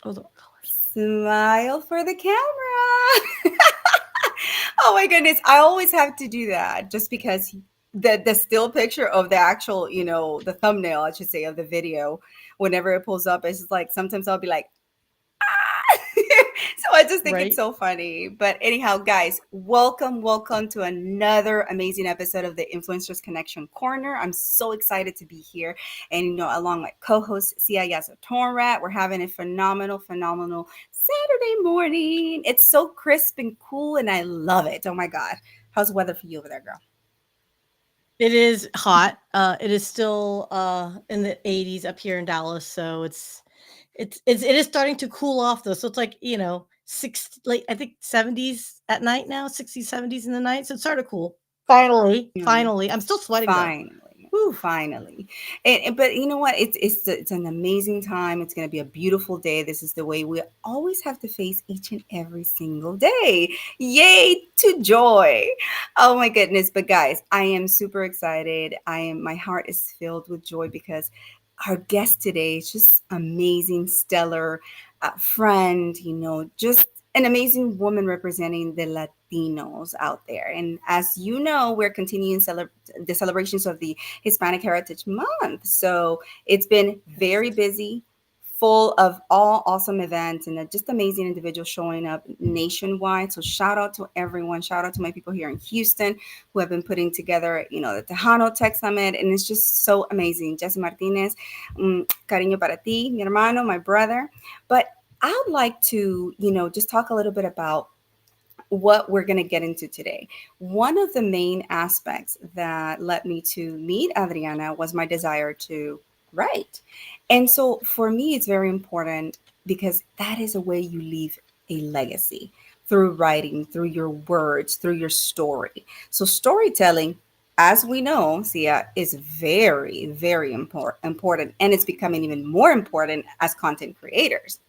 Oh, the colors. Smile for the camera. Oh my goodness, I always have to do that just because the still picture of the actual, the thumbnail, I should say, of the video, whenever it pulls up, it's just like sometimes I'll be like, so I just think it's Right. so funny. But anyhow, guys, welcome to another amazing episode of the Influencers Connection Corner. I'm so excited to be here. And, along my co host, Sia Yasa Torrat, we're having a phenomenal Saturday morning. It's so crisp and cool, and I love it. Oh my God. How's the weather for you over there, girl? It is hot. It is still in the 80s up here in Dallas, so it is starting to cool off though. So it's like, six like I think 70s at night now, 60s, 70s in the night. So it's sort of cool. Finally, Mm. finally. I'm still sweating though. Finally, Whew. finally. But you know what? It's an amazing time. It's going to be a beautiful day. This is the way we always have to face each and every single day. Yay to joy! Oh my goodness! But guys, I am super excited. My heart is filled with joy because our guest today is just amazing, stellar friend. Just an amazing woman representing the Latinos out there. And as you know, we're continuing the celebrations of the Hispanic Heritage Month. So it's been very Yes. busy, full of all awesome events and just amazing individuals showing up nationwide. So shout out to everyone. Shout out to my people here in Houston who have been putting together, the Tejano Tech Summit. And it's just so amazing. Jesse Martinez, cariño para ti, mi hermano, my brother. But I'd like to, just talk a little bit about what we're going to get into today. One of the main aspects that led me to meet Adriana was my desire to write. And so for me, it's very important because that is a way you leave a legacy through writing, through your words, through your story. So storytelling, as we know, Sia, is very important, and it's becoming even more important as content creators.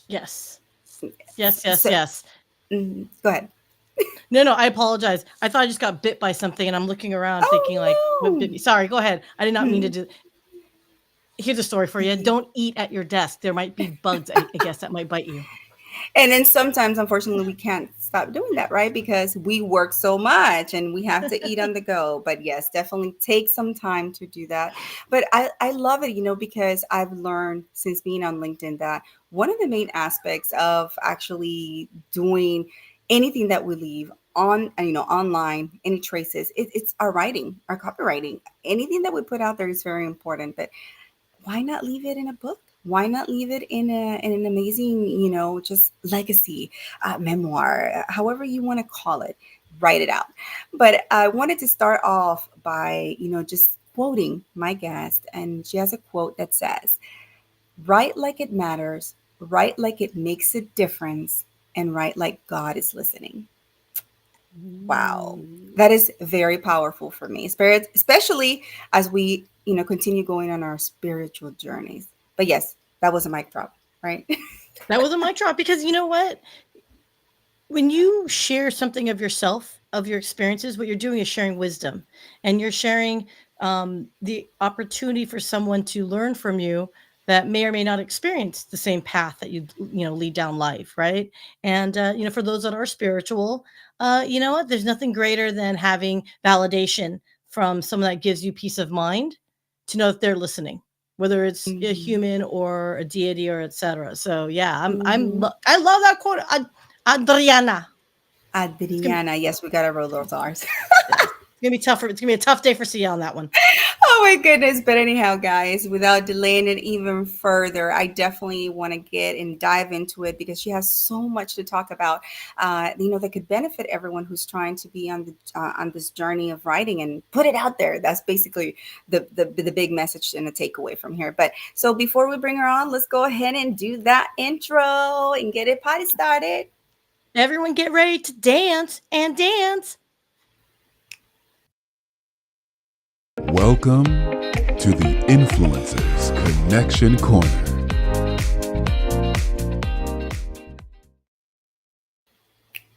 Yes. Yes, Yes. yes, So, yes. go ahead. No, no, I apologize. I thought I just got bit by something and I'm looking around thinking like, what bit Oh me? Sorry, go ahead. I did not mean to no. do. Here's a story for you. Don't eat at your desk. There might be bugs, I guess, that might bite you. And then sometimes, unfortunately, we can't stop doing that, right? Because we work so much and we have to eat on the go. But yes, definitely take some time to do that. But I love it, because I've learned since being on LinkedIn that one of the main aspects of actually doing anything that we leave on, online, any traces, it's our writing, our copywriting. Anything that we put out there is very important. But why not leave it in a book? Why not leave it in an amazing, just legacy, memoir, however you want to call it? Write it out. But I wanted to start off by, just quoting my guest, and she has a quote that says, "Write like it matters, write like it makes a difference, and write like God is listening." Wow, Ooh. that is very powerful for me, especially as we, continue going on our spiritual journeys. But yes, that was a mic drop, right? That was a mic drop because you know what? When you share something of yourself, of your experiences, what you're doing is sharing wisdom and you're sharing the opportunity for someone to learn from you that may or may not experience the same path that you lead down life, right? And for those that are spiritual, you know what, there's nothing greater than having validation from someone that gives you peace of mind to know that they're listening, whether it's a Hmm. human or a deity or etc. So yeah, Hmm. I love that quote. Adriana. It's gonna Adriana, yes, we gotta roll those R's. yes. It's gonna be tough. It's gonna be a tough day for Sia on that one. Oh my goodness. But anyhow, guys, without delaying it even further, I definitely want to get and dive into it because she has so much to talk about, that could benefit everyone who's trying to be on this journey of writing and put it out there. That's basically the big message and the takeaway from here. But so before we bring her on, let's go ahead and do that intro and get it party started. Everyone, get ready to dance and dance. Welcome to the Influencers Connection Corner.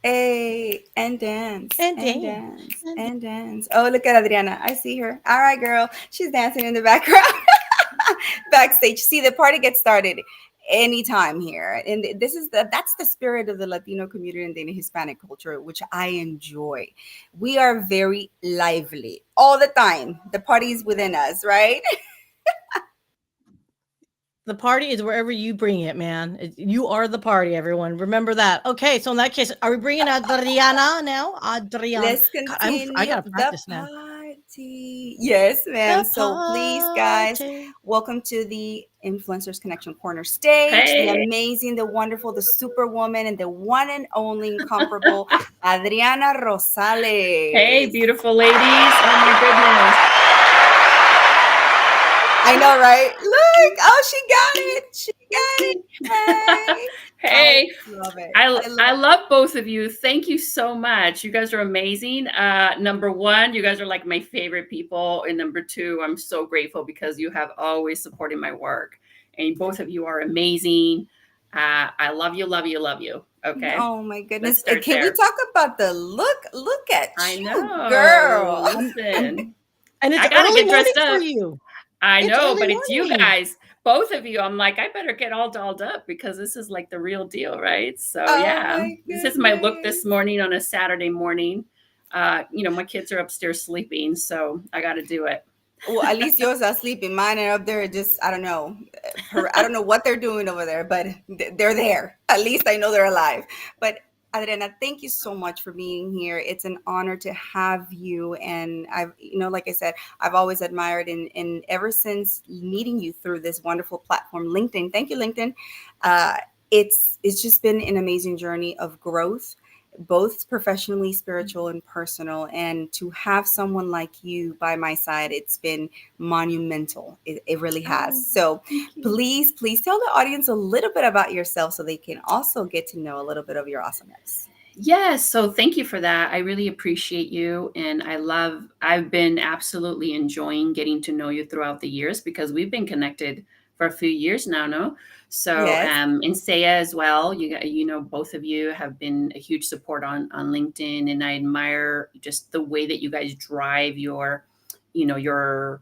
Hey, and dance, And and dance. dance, And and dance. Oh, look at Adriana. I see her. All right, girl. She's dancing in the background. Backstage. See, the party gets started. anytime here. And this is that's the spirit of the Latino community and the Hispanic culture, which I enjoy. We are very lively all the time. The party is within us, right? The party is wherever you bring it, man. You are the party, everyone. Remember that. Okay, so in that case, are we bringing Adriana now? Adriana. Let's God, I continue gotta the practice now. party. Yes, ma'am. The So please, guys, party. welcome to the Influencers Connection Corner stage. The Hey, amazing, the wonderful, the superwoman, and the one and only incomparable Adriana hey, Rosales. beautiful ladies. Oh my goodness. I know, right? Look, oh, she got it. She got it. Hey, I Hey, love it. I I love I love both of you. Thank you so much. You guys are amazing. Number one, you guys are like my favorite people, and number two, I'm so grateful because you have always supported my work, and both of you are amazing. I love you, love you, love you. Okay, Oh my let's goodness. start Can we there. talk about the look? Look at I you, know. girl. And Listen, and it's I gotta early get morning dressed for up. you. I It's know, early but it's you morning. guys, both of you. I'm like, I better get all dolled up because this is like the real deal, right? So Oh yeah, my this is my look this goodness. morning on a Saturday morning. My kids are upstairs sleeping, so I got to do it. Well, at least yours are sleeping. Mine are up there just, I don't know. I don't know what they're doing over there, but they're there. At least I know they're alive. But Adriana, thank you so much for being here. It's an honor to have you. And I've, like I said, I've always admired and ever since meeting you through this wonderful platform, LinkedIn. Thank you, LinkedIn. Uh, it's just been an amazing journey of growth, both professionally, spiritual, and personal. And to have someone like you by my side, it's been monumental. It really has. Oh, So thank you. please tell the audience a little bit about yourself so they can also get to know a little bit of your awesomeness. Yes, so thank you for that. I really appreciate you. And I've been absolutely enjoying getting to know you throughout the years because we've been connected for a few years now, no? So, Yes. and Saya as well, both of you have been a huge support on LinkedIn. And I admire just the way that you guys drive you know, your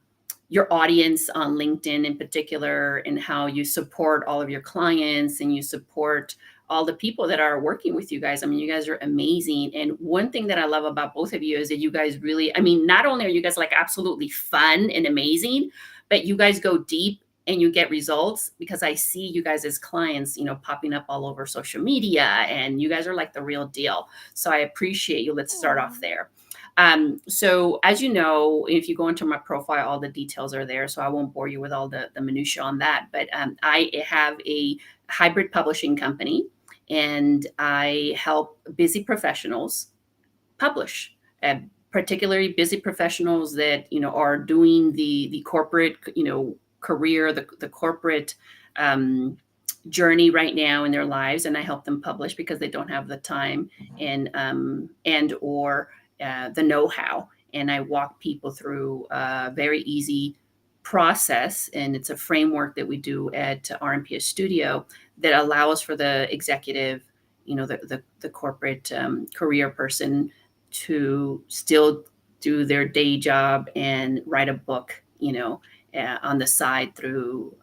audience on LinkedIn in particular, and how you support all of your clients and you support all the people that are working with you guys. I mean, you guys are amazing. And one thing that I love about both of you is that you guys really, I mean, not only are you guys like absolutely fun and amazing, but you guys go deep and you get results because I see you guys as clients, popping up all over social media, and you guys are like the real deal. So I appreciate you. Let's start off there. So as you know, if you go into my profile, all the details are there. So I won't bore you with all the minutia on that. But I have a hybrid publishing company, and I help busy professionals publish, particularly busy professionals that are doing the corporate career, the corporate um, journey right now in their lives, and I help them publish because they don't have the time and or the know-how. And I walk people through a very easy process, and it's a framework that we do at RMPStudio that allows for the executive, the corporate career person to still do their day job and write a book, on the side through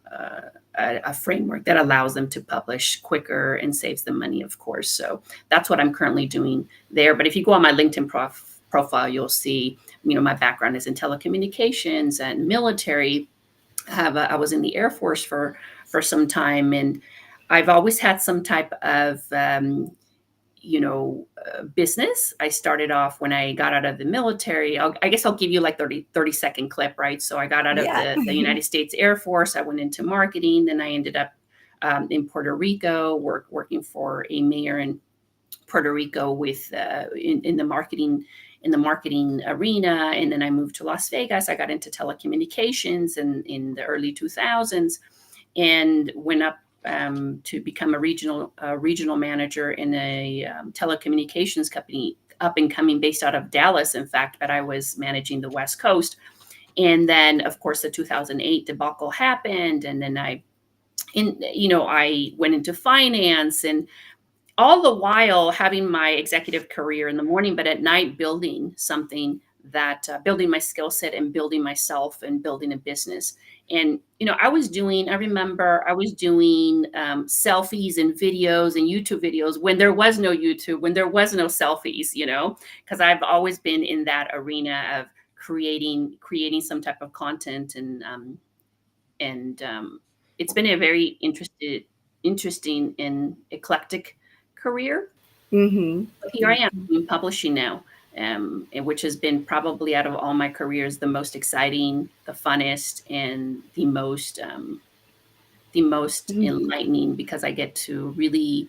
a framework that allows them to publish quicker and saves them money, of course. So that's what I'm currently doing there. But if you go on my LinkedIn profile, you'll see, my background is in telecommunications and military. I was in the Air Force for some time, and I've always had some type of business. I started off when I got out of the military. I guess I'll give you like 30-second clip, right? So I got out of Yeah. the United States Air Force. I went into marketing. Then I ended up in Puerto Rico, working for a mayor in Puerto Rico with in the marketing arena. And then I moved to Las Vegas. I got into telecommunications in the early 2000s, and went up to become a regional manager in a telecommunications company, up and coming, based out of Dallas, in fact, but I was managing the West Coast. And then, of course, the 2008 debacle happened, and then I went into finance, and all the while having my executive career in the morning, but at night building something that building my skill set and building myself and building a business. And I remember I was doing selfies and videos and YouTube videos when there was no YouTube, when there was no selfies, because I've always been in that arena of creating some type of content. And it's been a very interesting and eclectic career. Mm-hmm. But here I am in publishing now, and which has been probably out of all my careers the most exciting, the funnest, and the most Mm-hmm. enlightening, because I get to really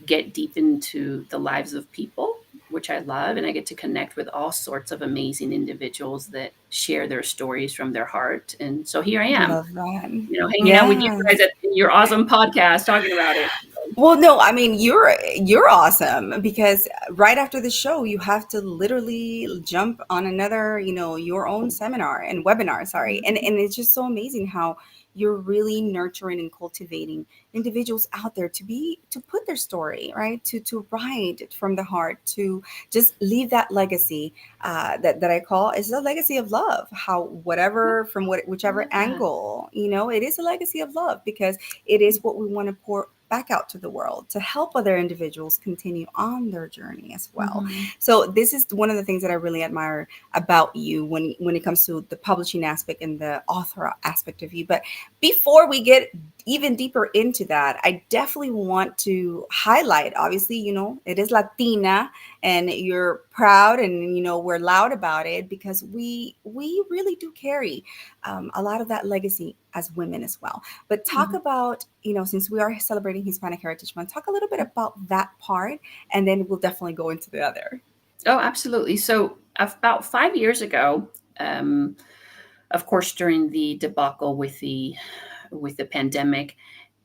get deep into the lives of people, which I love, and I get to connect with all sorts of amazing individuals that share their stories from their heart. And so here I am, Love that. hanging out with you Yes. guys at your awesome podcast, talking about it. Well, no, I mean you're awesome because right after the show you have to literally jump on another, your own seminar and webinar, sorry. And it's just so amazing how you're really nurturing and cultivating individuals out there to put their story, right? To write it from the heart, to just leave that legacy that I call is a legacy of love. How whatever from whichever Love that. angle, it is a legacy of love because it is what we want to pour back out to the world to help other individuals continue on their journey as well. Mhm. So this is one of the things that I really admire about you when it comes to the publishing aspect and the author aspect of you. But before we get even deeper into that, I definitely want to highlight, obviously, it is Latina and you're proud and we're loud about it because we really do carry a lot of that legacy as women as well. But talk Mhm. about, since we are celebrating Hispanic Heritage Month, talk a little bit about that part, and then we'll definitely go into the other. Oh, absolutely. So about 5 years ago, um, of course, during the debacle with the pandemic,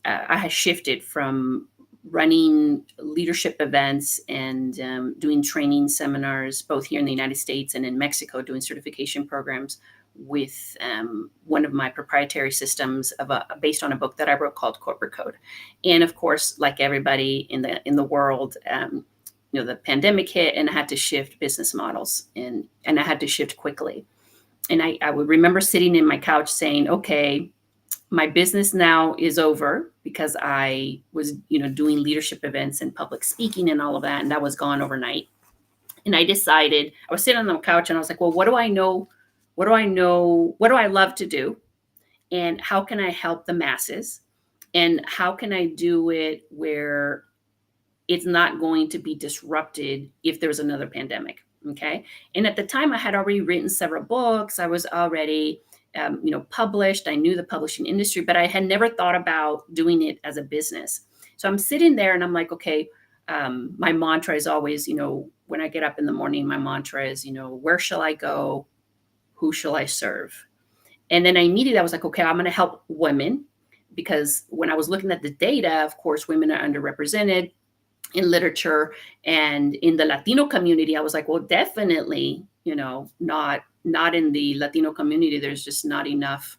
I had shifted from running leadership events and doing training seminars, both here in the United States and in Mexico, doing certification programs with one of my proprietary systems based on a book that I wrote called Corporate Code. And of course, like everybody in the world, the pandemic hit, and I had to shift business models, and I had to shift quickly. And I would remember sitting in my couch saying, okay, my business now is over because I was, doing leadership events and public speaking and all of that. And that was gone overnight. And I decided, I was sitting on the couch and I was like, well, what do I know? What do I know? What do I love to do? And how can I help the masses? And how can I do it where it's not going to be disrupted if there's another pandemic? Okay. And at the time, I had already written several books. I was already, published. I knew the publishing industry, but I had never thought about doing it as a business. So I'm sitting there and I'm like, okay, my mantra is always, when I get up in the morning, my mantra is, where shall I go? Who shall I serve? And then I was like, okay, I'm going to help women, because when I was looking at the data, of course, women are underrepresented in literature and in the Latino community. I was like, well, definitely, not in the Latino community. There's just not enough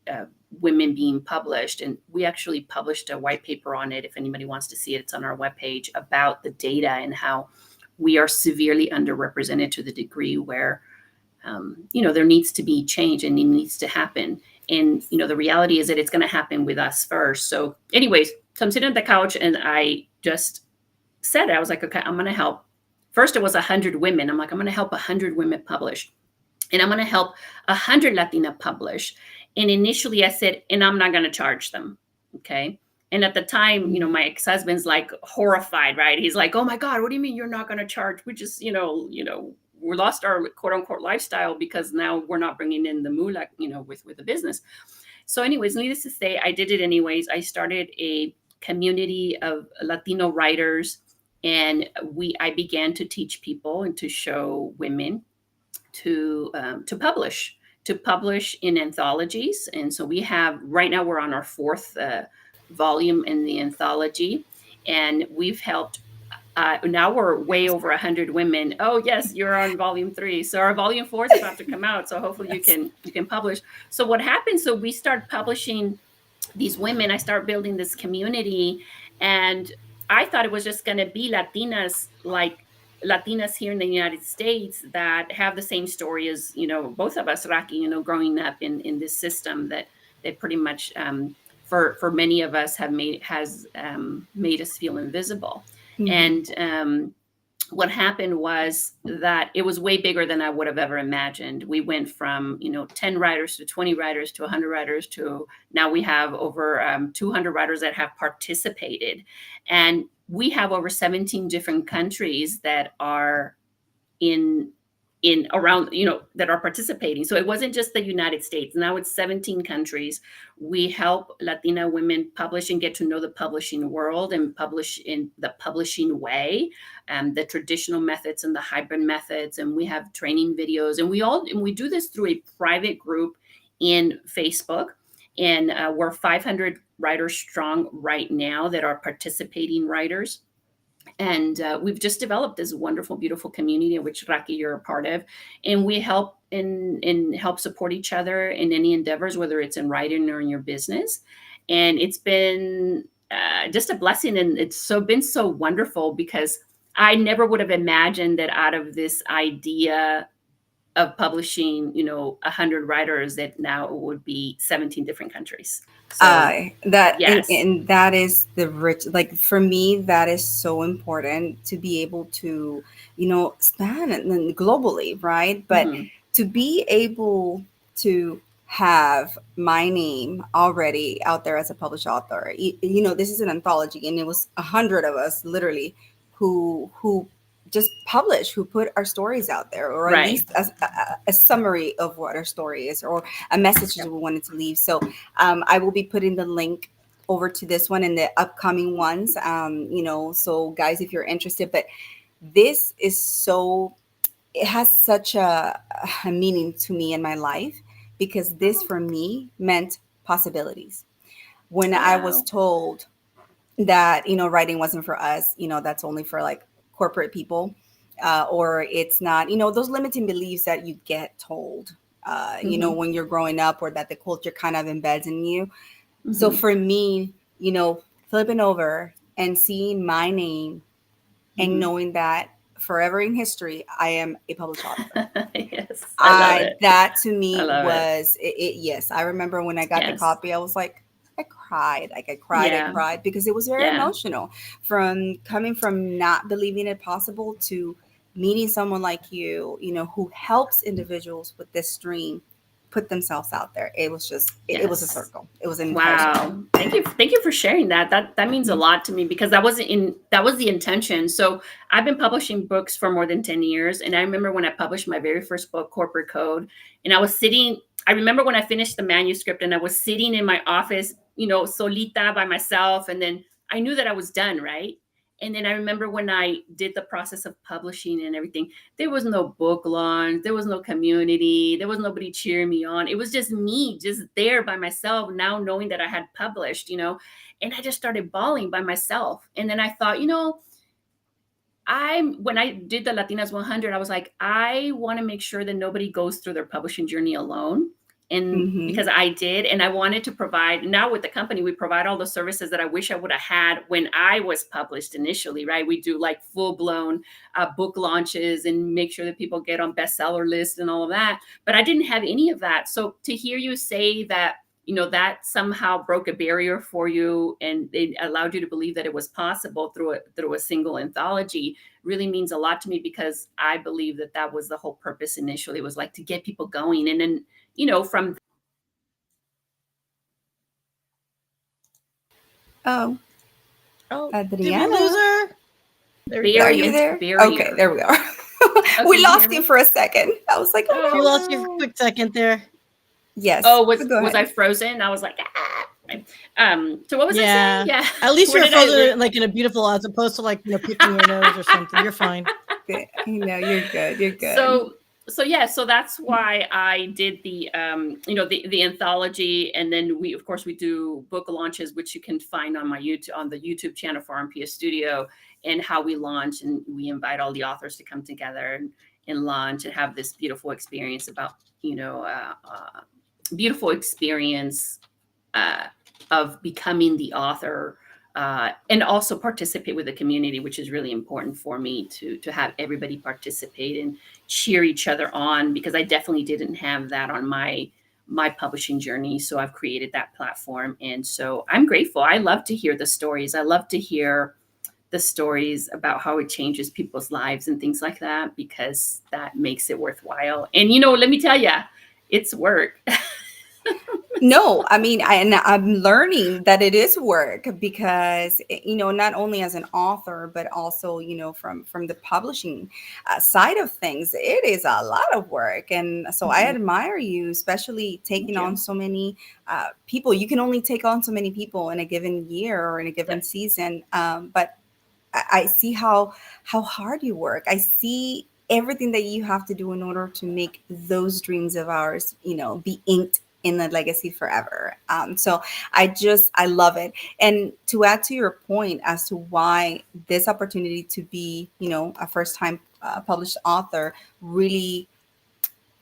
uh, women being published. And we actually published a white paper on it. If anybody wants to see it, it's on our webpage, about the data and how we are severely underrepresented to the degree where, there needs to be change and it needs to happen. And, the reality is that it's going to happen with us first. So anyways, so I'm sitting at the couch and I just said it. I was like, okay, I'm going to help. First, it was 100 women. I'm like, I'm going to help 100 women publish. And I'm going to help 100 Latina publish. And initially I said, and I'm not going to charge them. Okay. And at the time, my ex-husband's like horrified, right? He's like, oh my God, what do you mean you're not going to charge? We just, we lost our quote unquote lifestyle because now we're not bringing in the moolah, with the business. So anyways, needless to say, I did it anyways. I started a community of Latino writers, and I began to teach people and to show women to publish in anthologies. And so we have, right now we're on our fourth volume in the anthology, and we've helped. Now we're way over 100 women. Oh yes, you're on volume 3. So our volume 4 is about to come out. So hopefully Yes. you can publish. So what happens? So we start publishing these women. I start building this community, and I thought it was just going to be Latinas, like Latinas here in the United States, that have the same story as, both of us, Raki, growing up in this system that They pretty much, for many of us, has made us feel invisible. Mhm. And what happened was that it was way bigger than I would have ever imagined. We went from 10 writers to 20 writers to 100 writers to now we have over 200 writers that have participated, and we have over 17 different countries that are in around, that are participating. So it wasn't just the United States. Now it's 17 countries. We help Latina women publish and get to know the publishing world and publish in the publishing way, the traditional methods and the hybrid methods. And we have training videos, and we do this through a private group in Facebook. And we're 500 writers strong right now that are participating writers. And we've just developed this wonderful, beautiful community, in which, Raki, you're a part of, and we help and help support each other in any endeavors, whether it's in writing or in your business. And it's been just a blessing, and been so wonderful, because I never would have imagined that out of this idea of publishing 100 writers, that now it would be 17 different countries. So That yes. and that is the rich, like for me, that is so important to be able to, span it and globally, right? But Mhm. to be able to have my name already out there as a published author, this is an anthology, and it was 100 of us literally who just published, who put our stories out there, or at Right. least a summary of what our story is, or a message that we wanted to leave. So I will be putting the link over to this one and the upcoming ones. So guys, if you're interested, but this is it has such a meaning to me in my life, because this for me meant possibilities. When I was Wow. told that, writing wasn't for us, that's only for like corporate people, or it's not, those limiting beliefs that you get told, Mhm. when you're growing up, or that the culture kind of embeds in you. So Mhm. for me, flipping over and seeing my name and Mhm. knowing that forever in history, I am a published author. Yes, I love it. That to I me love it. was it. Yes, I remember when I got the Yes. copy, I was like, I cried. Like I Yeah. cried, because it was very Yeah. emotional, from coming from not believing it possible to meeting someone like you, who helps individuals with this dream put themselves out there. It was just, it was a Yes. circle. It was an entire circle. Wow. Thank you. Thank you for sharing that. That means a Mhm. lot to me, because that was the intention. So I've been publishing books for more than 10 years. And I remember when I published my very first book, Corporate Code, and I remember when I finished the manuscript, and I was sitting in my office, solita by myself. And then I knew that I was done, right? And then I remember when I did the process of publishing and everything, there was no book launch, there was no community, there was nobody cheering me on. It was just me, just there by myself, now knowing that I had published, and I just started bawling by myself. And then I thought, when I did the Latinas 100, I was like, I want to make sure that nobody goes through their publishing journey alone. And Mhm. because I did, and I wanted to provide, now with the company, we provide all the services that I wish I would have had when I was published initially, right? We do like full blown book launches and make sure that people get on bestseller lists and all of that. But I didn't have any of that. So to hear you say that, that somehow broke a barrier for you, and it allowed you to believe that it was possible through a single anthology, really means a lot to me, because I believe that was the whole purpose initially. It was like to get people going. And then, from Oh, Oh, did we lose Adriana, her? There we go. are you barrier, there? Okay, barrier. there we are. Oh, We can you hear lost you me? for a second. I was like, We oh lost you for a Oh, quick second there. yes. oh, So go was I ahead. frozen? I was like, ah. Right. So what was I saying? Yeah. Yeah. At least Where you're did I frozen like in a beautiful, as opposed to like, picking your nose or something. You're fine. Good. You're good. You're good. So yeah, so that's why I did the the anthology. And then we, of course, we do book launches, which you can find on the YouTube channel for RMPStudio, and how we launch, and we invite all the authors to come together and launch and have this beautiful experience about beautiful experience uh, of becoming the author, and also participate with the community, which is really important for me to have everybody participate and cheer each other on, because I definitely didn't have that on my publishing journey. So I've created that platform. And so I'm grateful. I love to hear the stories. I love to hear the stories about how it changes people's lives and things like that, because that makes it worthwhile. And, let me tell you, it's work. No, I mean, and I'm learning that it is work because, not only as an author, but also, from the publishing side of things, it is a lot of work. And so I Mhm. admire you, especially Thank taking on you. so many people. You can only take on so many people in a given year or in a given Yep. season. But I see how hard you work. I see everything that you have to do in order to make those dreams of ours, be inked in the legacy forever. So I love it. And to add to your point as to why this opportunity to be, a first time published author really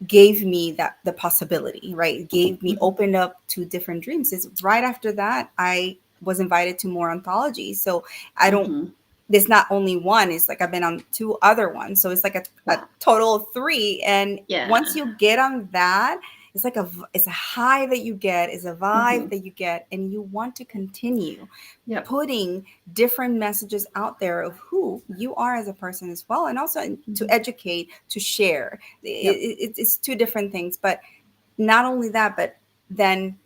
gave me that the possibility, right? It gave me Mhm. opened up to different dreams. Is right after that I was invited to more anthologies. So I don't Mhm. there's not only one, it's like I've been on two other ones, so it's like a Wow. total of three. And once Yeah. you get on that, it's like it's a high that you get, it's a vibe Mhm. that you get, and you want to continue Yep. putting different messages out there of who you are as a person as well, and also to Mhm. educate, to share. Yep. It's two different things. But not only that, but then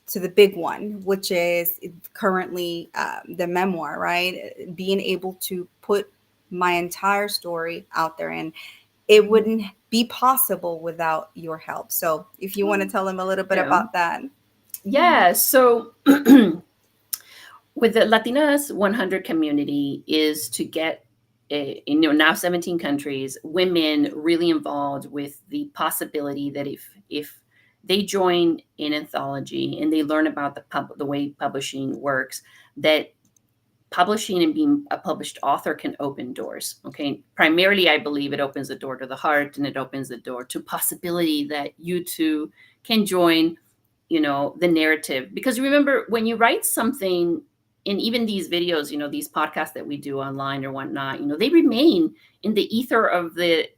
to the big one, which is currently the memoir, right? Being able to put my entire story out there, and it Mhm. wouldn't be possible without your help. So if you want to Oh, tell them a little bit yeah. about that. Yeah. So with the Latinas 100 community is to get now 17 countries, women really involved with the possibility that if they join an anthology and they learn about the way publishing works, that publishing and being a published author can open doors. Okay, primarily I believe it opens the door to the heart, and it opens the door to possibility that you too can join, the narrative. Because remember, when you write something, and even these videos, these podcasts that we do online or whatnot, they remain in the ether of the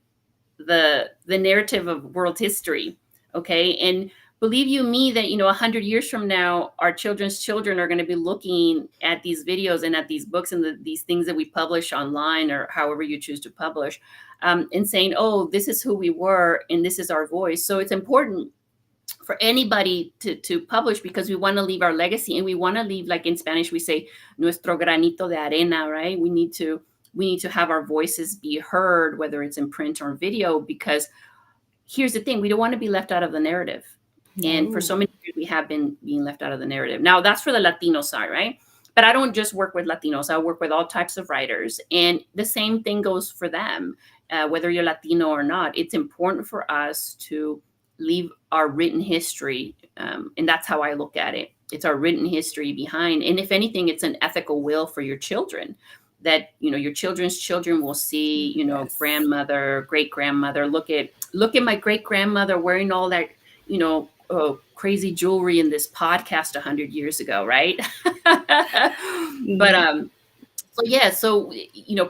narrative of world history. Okay, and believe you me that 100 years from now, our children's children are going to be looking at these videos and at these books and these things that we publish online or however you choose to publish, and saying, oh, this is who we were and this is our voice. So it's important for anybody to publish, because we want to leave our legacy, and we want to leave, like in Spanish we say, nuestro granito de arena, right? We need to have our voices be heard, whether it's in print or video, because here's the thing, we don't want to be left out of the narrative. And for so No. many years we have been being left out of the narrative. Now that's for the Latino side, right? But I don't just work with Latinos, I work with all types of writers, and the same thing goes for them. Whether you're Latino or not, it's important for us to leave our written history, and that's how I look at it. It's our written history behind, and if anything, it's an ethical will for your children, that your children's children will see, Yes. grandmother, great grandmother, look at my great grandmother wearing all that, crazy jewelry in this podcast 100 years ago, right? But Mm. so yeah, so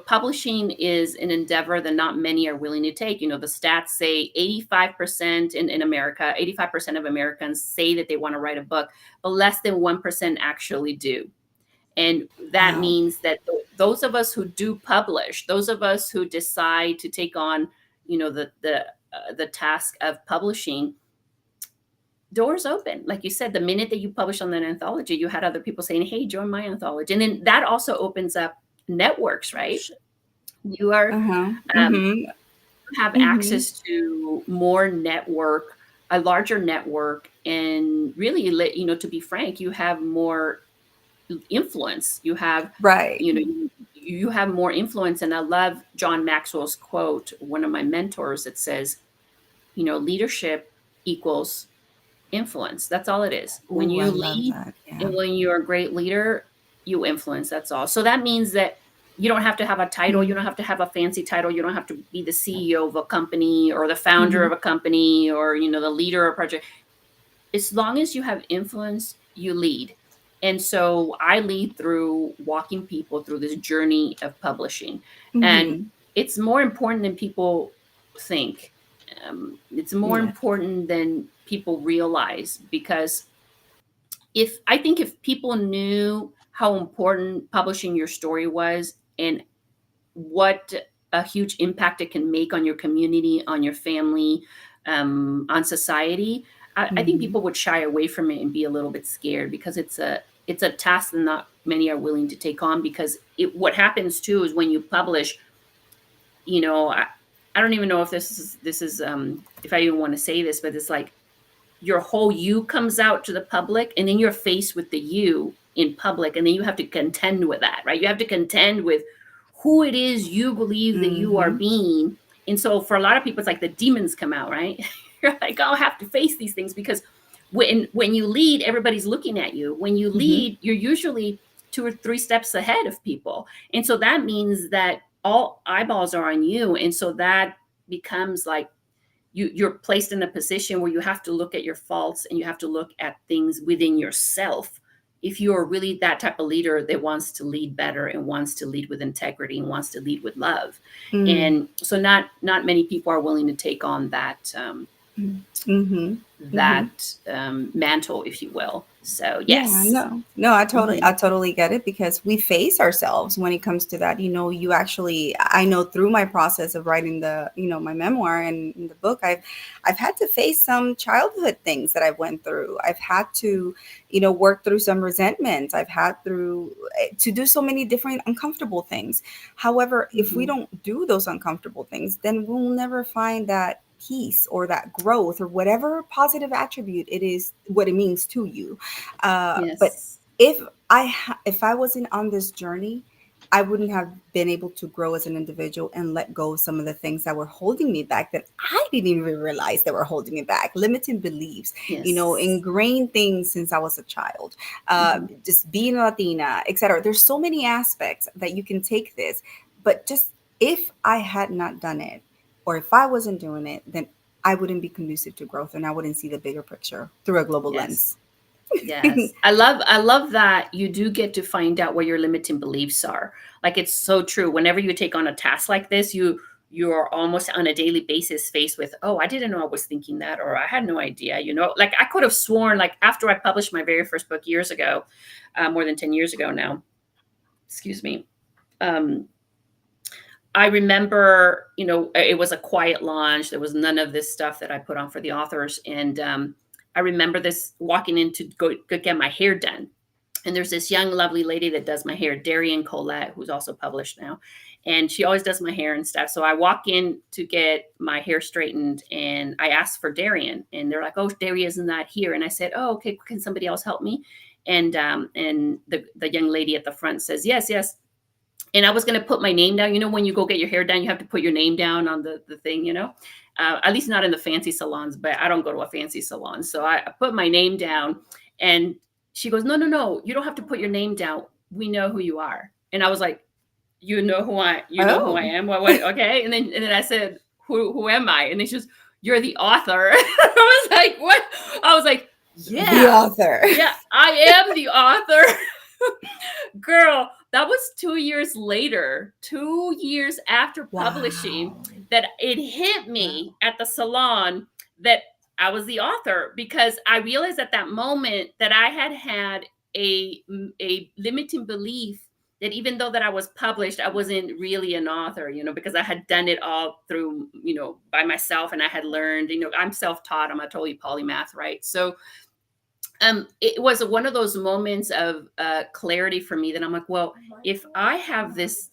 publishing is an endeavor that not many are willing to take. The stats say 85% in America, 85% of Americans say that they want to write a book, but less than 1% actually do. And that Wow. means that those of us who do publish, those of us who decide to take on, the task of publishing, doors open. Like you said, the minute that you publish on an anthology, you had other people saying, "Hey, join my anthology," and then that also opens up networks, right? Sh- You are Uh-huh. um, Mm-hmm. have Mm-hmm. access to more network, a larger network, and really, to be frank, you have more influence. Right. You have more influence. And I love John Maxwell's quote, one of my mentors, that says, leadership equals influence. That's all it is. When Ooh, I you love lead that. and Yeah. when you're a great leader, you influence. That's all. So that means that you don't have to have a title, you Mm-hmm. don't have to have a fancy title, you don't have to be the CEO of a company or the founder Mm-hmm. of a company or the leader of a project. As long as you have influence, you lead. And so I lead through walking people through this journey of publishing. And Mm-hmm. it's more important than people think. It's more Yeah. important than people realize, because if people knew how important publishing your story was, and what a huge impact it can make on your community, on your family, on society, I think Mhm. people would shy away from it and be a little bit scared, because it's a task that not many are willing to take on. Because what happens too is when you publish, you know, I don't even know if this is if I even want to say this, but it's like your whole you comes out to the public, and then you're faced with the you in public, and then you have to contend with that, right? You have to contend with who it is you believe that you are Mhm. being. And so for a lot of people, it's like the demons come out, right? You're like, oh, I have to face these things, because when you lead, everybody's looking at you. When you Mhm. lead, you're usually 2 or 3 steps ahead of people, and so that means that all eyeballs are on you. And so that becomes like you're placed in a position where you have to look at your faults, and you have to look at things within yourself, if you're really that type of leader that wants to lead better, and wants to lead with integrity, and wants to lead with love. Mm. And so not many people are willing to take on that Mhm. Mhm. mantle, if you will. So Yeah, yes. no, I Mhm. totally get it, because we face ourselves when it comes to that. You actually, I know through my process of writing my memoir and in the book, I've had to face some childhood things that I went through. I've had to, work through some resentments. I've had to do so many different uncomfortable things. However, if we Mhm. don't do those uncomfortable things, then we'll never find that peace or that growth or whatever positive attribute it is, what it means to you. But Yes. if I wasn't on this journey, I wouldn't have been able to grow as an individual and let go of some of the things that were holding me back, that I didn't even realize that were holding me back. Limiting beliefs, Yes. ingrained things since I was a child, Mhm. just being a Latina, etc. There's so many aspects that you can take this, but just if I had not done it, or if I wasn't doing it, then I wouldn't be conducive to growth, and I wouldn't see the bigger picture through a global Yes. lens. Yes. I love that you do get to find out what your limiting beliefs are. Like, it's so true. Whenever you take on a task like this, you're almost on a daily basis faced with, oh, I didn't know I was thinking that, or I had no idea. Like, I could have sworn, like, after I published my very first book years ago, more than 10 years ago now, excuse me. Um, I remember, it was a quiet launch. There was none of this stuff that I put on for the authors. And I remember this walking in to go get my hair done. And there's this young, lovely lady that does my hair, Darian Colette, who's also published now. And she always does my hair and stuff. So I walk in to get my hair straightened, and I asked for Darian. And they're like, oh, Darian's not here. And I said, oh, okay, can somebody else help me? And the young lady at the front says, yes, yes. And I was going to put my name down. When you go get your hair done, you have to put your name down on the thing, at least not in the fancy salons, but I don't go to a fancy salon. So I put my name down, and she goes, no, no, no, you don't have to put your name down. We know who you are. And I was like, you know who I Oh, am? What? Okay. And then I said, who am I? And then she goes, you're the author. I was like, what? I was like, the yeah, author. yeah, I am the author. Girl, that was 2 years later, 2 years after publishing, Wow. that it hit Wow. me at the salon that I was the author, because I realized at that moment that I had a limiting belief that even though that I was published, I wasn't really an author, because I had done it all through, by myself, and I had learned, I'm self-taught, I'm a totally polymath, right? So it was one of those moments of clarity for me, that I'm like, well, if I have this,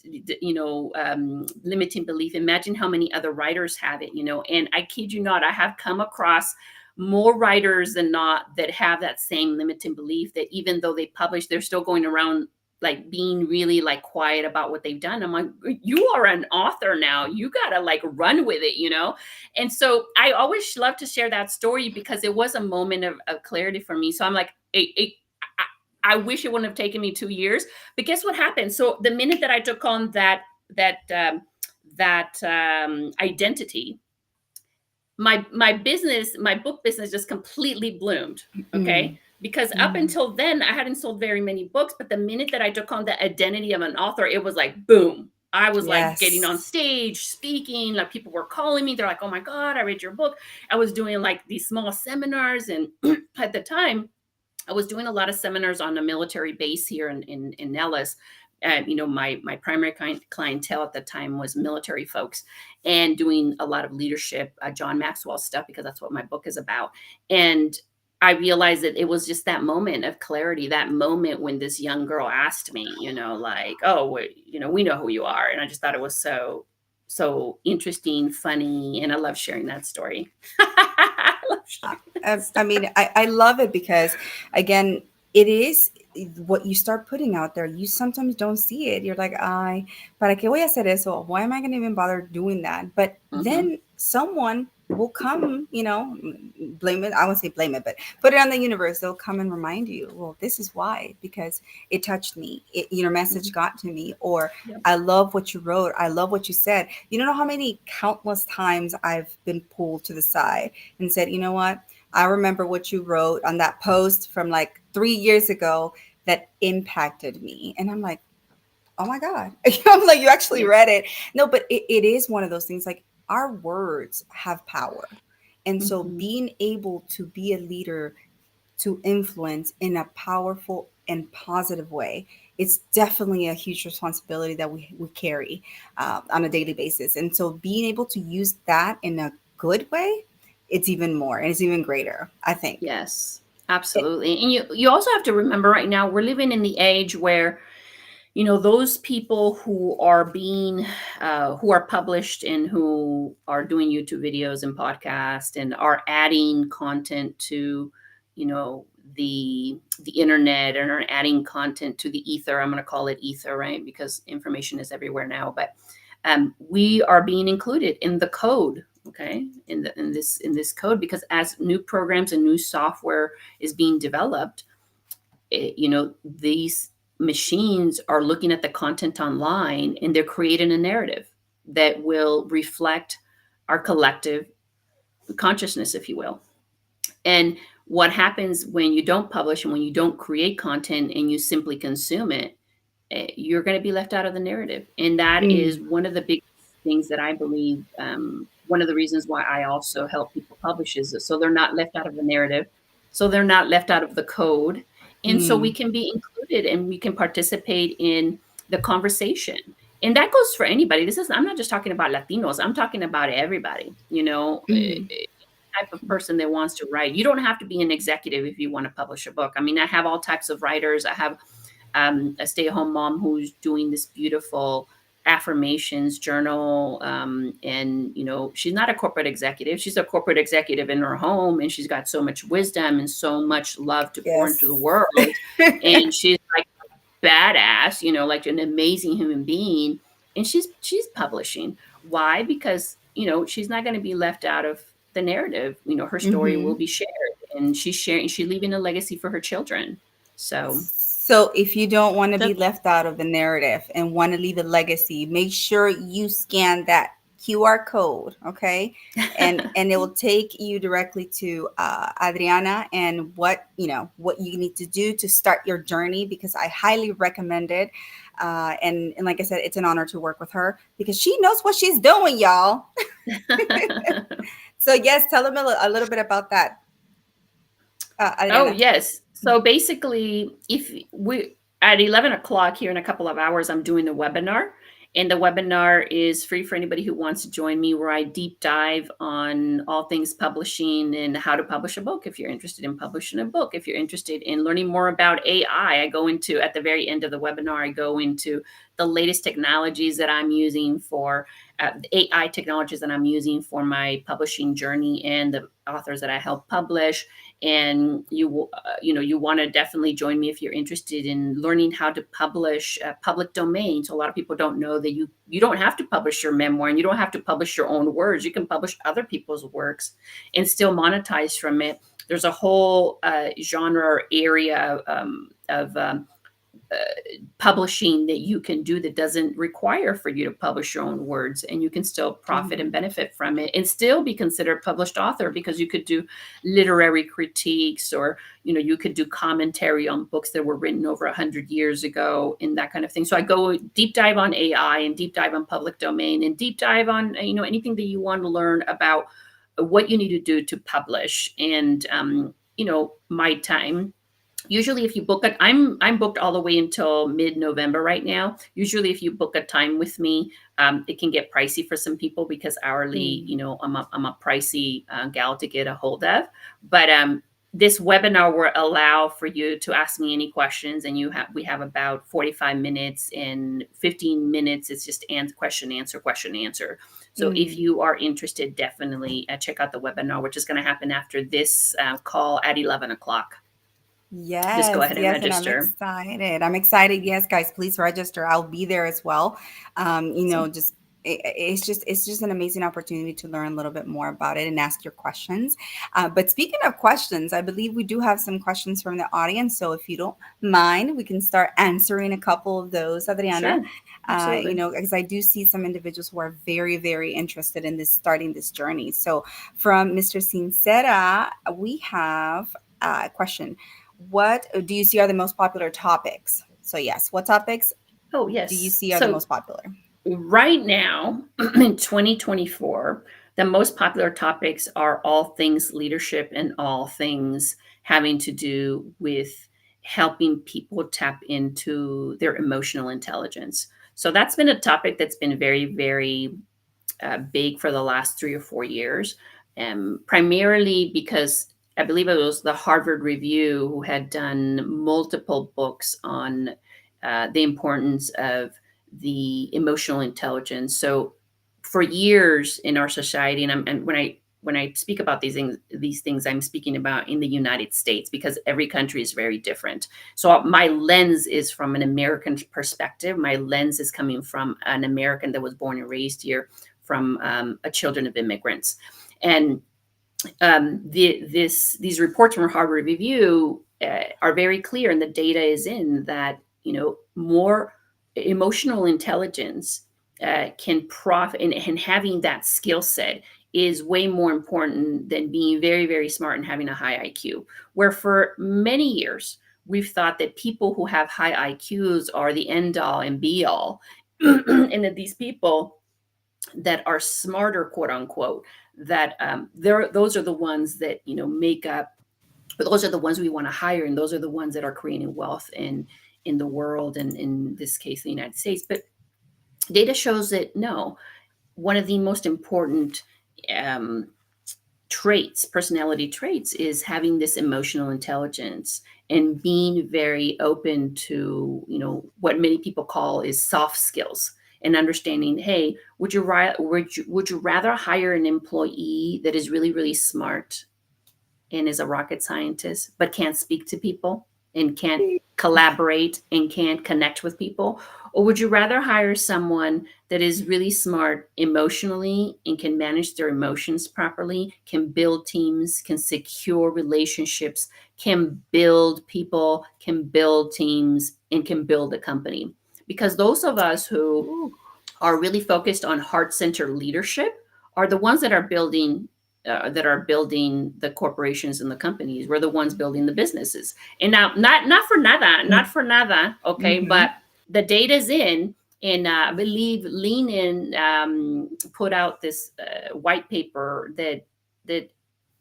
limiting belief, imagine how many other writers have it, And I kid you not, I have come across more writers than not that have that same limiting belief, that even though they publish, they're still going around like being really like quiet about what they've done. I'm like, you are an author now. You gotta like run with it. And so I always love to share that story, because it was a moment of clarity for me. So I'm like, I wish it wouldn't have taken me 2 years. But guess what happened? So the minute that I took on that identity, my book business just completely bloomed. Okay. Mm, Because up mm, until then, I hadn't sold very many books. But the minute that I took on the identity of an author, it was like, boom. I was like getting on Yes. stage, speaking, like people were calling me. They're like, oh my God, I read your book. I was doing like these small seminars. And at the time, I was doing a lot of seminars on a military base here in Nellis. My primary clientele at the time was military folks, and doing a lot of leadership, John Maxwell stuff, because that's what my book is about. And I realized that it was just that moment of clarity, that moment when this young girl asked me, like, oh, we know who you are. And I just thought it was so interesting, funny, and I love sharing that story. I love sharing that I story. mean, I love it because, again, it is what you start putting out there. You sometimes don't see it. You're like, ¿para qué voy a hacer eso? Why am I going to even bother doing that? But Mhm. then someone will come, blame it. I won't say blame it, but put it on the universe. They'll come and remind you, well, this is why, because it touched me. Your message Mhm. got to me, or Yep. I love what you wrote. I love what you said. You don't know how many countless times I've been pulled to the side and said, you know what? I remember what you wrote on that post from like 3 years ago that impacted me. And I'm like, oh my God. I'm like, you actually Yep. read it. No, but it is one of those things, like our words have power. And so Mhm. being able to be a leader, to influence in a powerful and positive way, it's definitely a huge responsibility that we carry on a daily basis. And so being able to use that in a good way, it's even more and it's even greater, I think. Yes, absolutely. And you also have to remember, right now we're living in the age where, those people who are published and who are doing YouTube videos and podcasts and are adding content to, you know, the internet, and are adding content to the ether. I'm going to call it ether, right? Because information is everywhere now. But we are being included in the code, okay, in this code, because as new programs and new software is being developed, these machines are looking at the content online, and they're creating a narrative that will reflect our collective consciousness, if you will. And what happens when you don't publish and when you don't create content and you simply consume it, you're going to be left out of the narrative. And that is Mm, one of the big things that I believe. One of the reasons why I also help people publish is so they're not left out of the narrative, so they're not left out of the code, and so we mm, can be included and we can participate in the conversation. And that goes for anybody. I'm not just talking about Latinos. I'm talking about everybody. mm. Type of person that wants to write. You don't have to be an executive if you want to publish a book. I mean, I have all types of writers. I have a stay-at-home mom who's doing this beautiful affirmations journal, and she's not a corporate executive. She's a corporate executive in her home, and she's got so much wisdom and so much love to pour into the Yes. world. And she's like badass, like an amazing human being. And she's publishing. Why? Because she's not going to be left out of the narrative. Her story will Hmm. be shared, and she's leaving a legacy for her children. So So if you don't want to be That left out of the narrative and want to leave a legacy, make sure you scan that QR code, okay? And it will take you directly to Adriana, and what you need to do to start your journey, because I highly recommend it. And like I said, it's an honor to work with her because she knows what she's doing, y'all. So yes, tell them a little bit about that, Oh, Adriana. yes. So basically, if we at 11 o'clock here in a couple of hours, I'm doing a webinar. And the webinar is free for anybody who wants to join me, where I deep dive on all things publishing and how to publish a book. If you're interested in publishing a book, if you're interested in learning more about AI, I go into, at the very end of the webinar, I go into the latest technologies that I'm using for the AI technologies that I'm using for my publishing journey, and the authors that I help publish. And you want to definitely join me if you're interested in learning how to publish public domain. So a lot of people don't know that you don't have to publish your memoir, and you don't have to publish your own words. You can publish other people's works and still monetize from it. There's a whole genre or area of uh, publishing that you can do that doesn't require for you to publish your own words, and you can still profit and benefit from it and still be considered published author, because you could do literary critiques, or you could do commentary on books that were written over 100 years ago and that kind of thing. So I go deep dive on AI and deep dive on public domain and deep dive on anything that you want to learn about what you need to do to publish. And my time, usually if you book it, I'm booked all the way until mid-November right now. Usually if you book a time with me, it can get pricey for some people, because hourly, I'm a pricey gal to get a hold of. But this webinar will allow for you to ask me any questions, and we have about 45 minutes, and 15 minutes it's just question answer. So if you are interested, definitely check out the webinar, which is going to happen after this call at 11 o'clock. Just go Yes, ahead and yes, and register. I'm excited. Yes, guys, please register. I'll be there as well. Just it's just an amazing opportunity to learn a little bit more about it and ask your questions. But speaking of questions, I believe we do have some questions from the audience. So if you don't mind, we can start answering a couple of those, Adriana. Sure. Absolutely. Because I do see some individuals who are very, very interested in starting this journey. So from Mr. Sincera, we have a question. What do you see are the most popular topics? So yes, what topics do you see are the most popular? Right now, in 2024, the most popular topics are all things leadership and all things having to do with helping people tap into their emotional intelligence. So that's been a topic that's been very, very big for the last 3 or 4 years, primarily because I believe it was the Harvard Review who had done multiple books on the importance of the emotional intelligence. So for years in our society, and when I speak about these things, I'm speaking about in the United States, because every country is very different. So my lens is from an American perspective. My lens is coming from an American that was born and raised here, from a children of immigrants. And these reports from Harvard Review are very clear, and the data is in that more emotional intelligence can profit, and having that skill set is way more important than being very, very smart and having a high IQ. Where for many years we've thought that people who have high IQs are the end all and be all, and that these people that are smarter, quote unquote, that those are the ones that make up. Those are the ones we want to hire, and those are the ones that are creating wealth in the world, and in this case, the United States. But data shows that no, one of the most important personality traits, is having this emotional intelligence and being very open to what many people call is soft skills, and understanding, hey, would you rather hire an employee that is really, really smart and is a rocket scientist but can't speak to people and can't collaborate and can't connect with people? Or would you rather hire someone that is really smart emotionally and can manage their emotions properly, can build teams, can secure relationships, can build people, can build teams, and can build a company? Because those of us who are really focused on heart-centered leadership are the ones that are building the corporations and the companies. We're the ones building the businesses. And now, not for nada, okay, but the data's in, and I believe Lean In put out this white paper that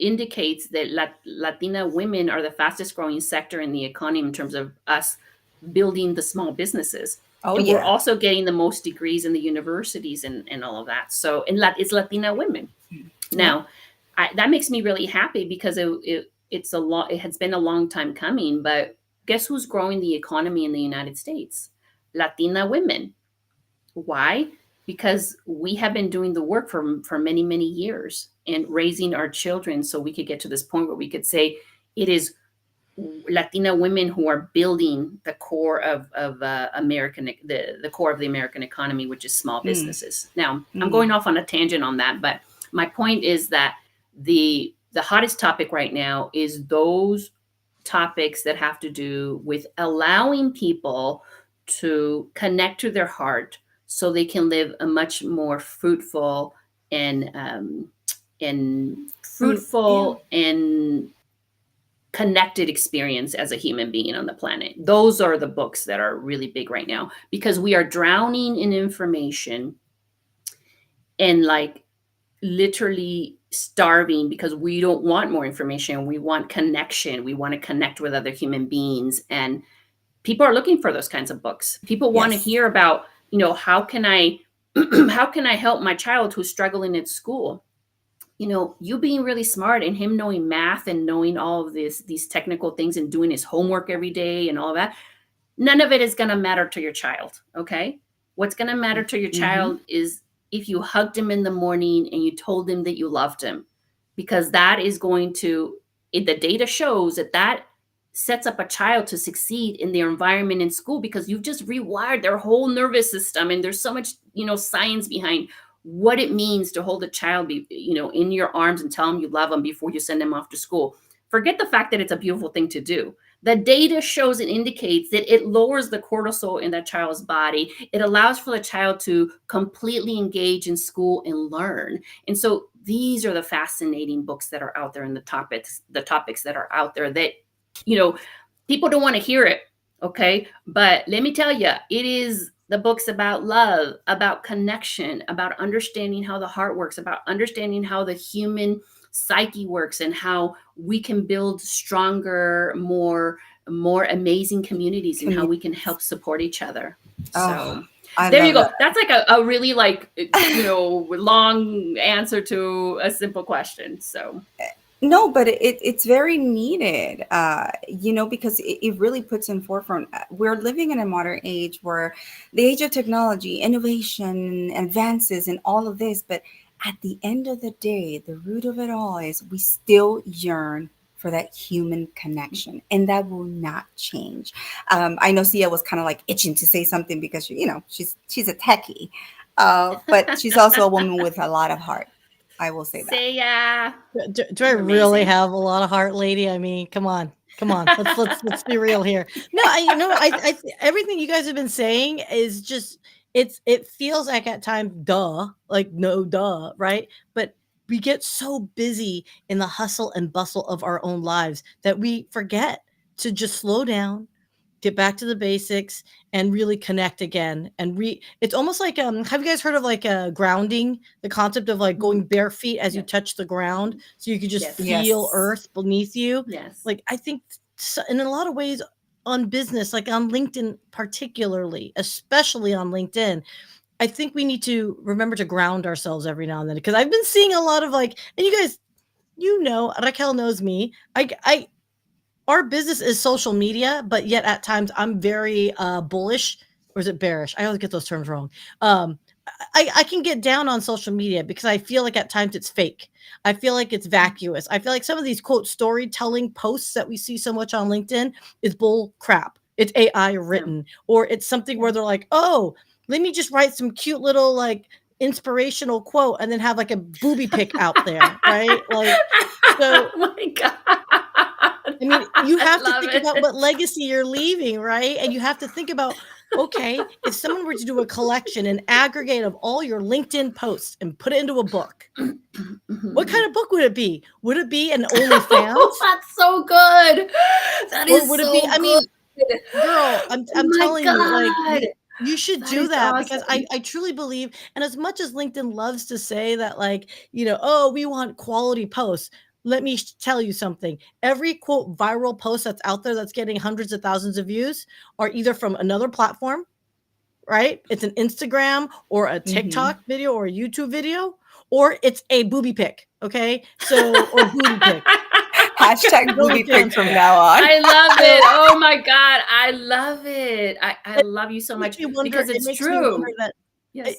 indicates that Latina women are the fastest growing sector in the economy in terms of us building the small businesses. And we're also getting the most degrees in the universities and all of that. So, and it's Latina women. Now, that makes me really happy, because it has been a long time coming. But guess who's growing the economy in the United States? Latina women. Why? Because we have been doing the work for many, many years, and raising our children so we could get to this point where we could say it is Latina women who are building the core of American, the core of the American economy, which is small businesses. Now, I'm going off on a tangent on that, but my point is that the hottest topic right now is those topics that have to do with allowing people to connect to their heart so they can live a much more fruitful and Yeah. and connected experience as a human being on the planet. Those are the books that are really big right now because we are drowning in information and like literally starving because we don't want more information. We want connection. We want to connect with other human beings. And people are looking for those kinds of books. People want to Yes. hear about, how can I how can I help my child who's struggling at school? You being really smart and him knowing math and knowing all of these technical things and doing his homework every day and all of that, none of it is going to matter to your child. Okay. What's going to matter to your Mm-hmm. child is if you hugged him in the morning and you told him that you loved him, because that is going to, the data shows that sets up a child to succeed in their environment in school because you've just rewired their whole nervous system. And there's so much, science behind what it means to hold a child, in your arms and tell them you love them before you send them off to school. Forget the fact that it's a beautiful thing to do. The data shows and indicates that it lowers the cortisol in that child's body. It allows for the child to completely engage in school and learn. And so these are the fascinating books that are out there and the topics that are out there that, people don't want to hear it. Okay. But let me tell you, it is the books about love, about connection, about understanding how the heart works, about understanding how the human psyche works and how we can build stronger, more amazing communities and how we can help support each other. Oh, So I there you love go. That's like a really like, long answer to a simple question. So No, but it's very needed, because it really puts in forefront. We're living in a modern age where the age of technology, innovation, advances, and all of this. But at the end of the day, the root of it all is we still yearn for that human connection, and that will not change. I know Sia was kind of like itching to say something because she's a techie, but she's also a woman with a lot of heart. I will say that. say yeah. Do I You're really amazing. have a lot of heart, lady? I mean, come on, come on. Let's be real here. No, everything you guys have been saying is just it feels like at times duh, like no duh, right? But we get so busy in the hustle and bustle of our own lives that we forget to just slow down, get back to the basics and really connect again and it's almost like have you guys heard of like grounding, the concept of like going bare feet as you Yes. touch the ground so you could just Yes. feel Yes. earth beneath you? Yes. Like I think in a lot of ways on business, like on LinkedIn particularly, especially on LinkedIn, I think we need to remember to ground ourselves every now and then because I've been seeing a lot of like, and you guys, Raquel knows me. I our business is social media, but yet at times I'm very bullish, or is it bearish? I always get those terms wrong. Um, I can get down on social media because I feel like at times it's fake. I feel like it's vacuous. I feel like some of these quote storytelling posts that we see so much on LinkedIn is bull crap. It's AI Yeah. written, or it's something where they're like, oh, let me just write some cute little like inspirational quote and then have like a booby pic out there, right? Like, so Oh my God. I mean, you I have to love think about it. what legacy you're leaving, right? And you have to think about, okay, if someone were to do a collection, an aggregate of all your LinkedIn posts and put it into a book, what kind of book would it be? Would it be an OnlyFans? Oh, that's so good. That Or is would it be, so I good. mean, girl, Oh I'm my telling you, like God. you should That do is that because awesome. I truly believe, and as much as LinkedIn loves to say that, like, oh, we want quality posts. Let me tell you something. Every quote viral post that's out there that's getting hundreds of thousands of views are either from another platform, right? It's an Instagram or a Hmm. TikTok video or a YouTube video, or it's a booby pic. Okay. So, or booty pic. Hashtag booby pick OnlyFans from pic. now on. I love So it. Oh my God. I love it. I love you so makes much me wonder because it it's makes me wonder true. that Yes.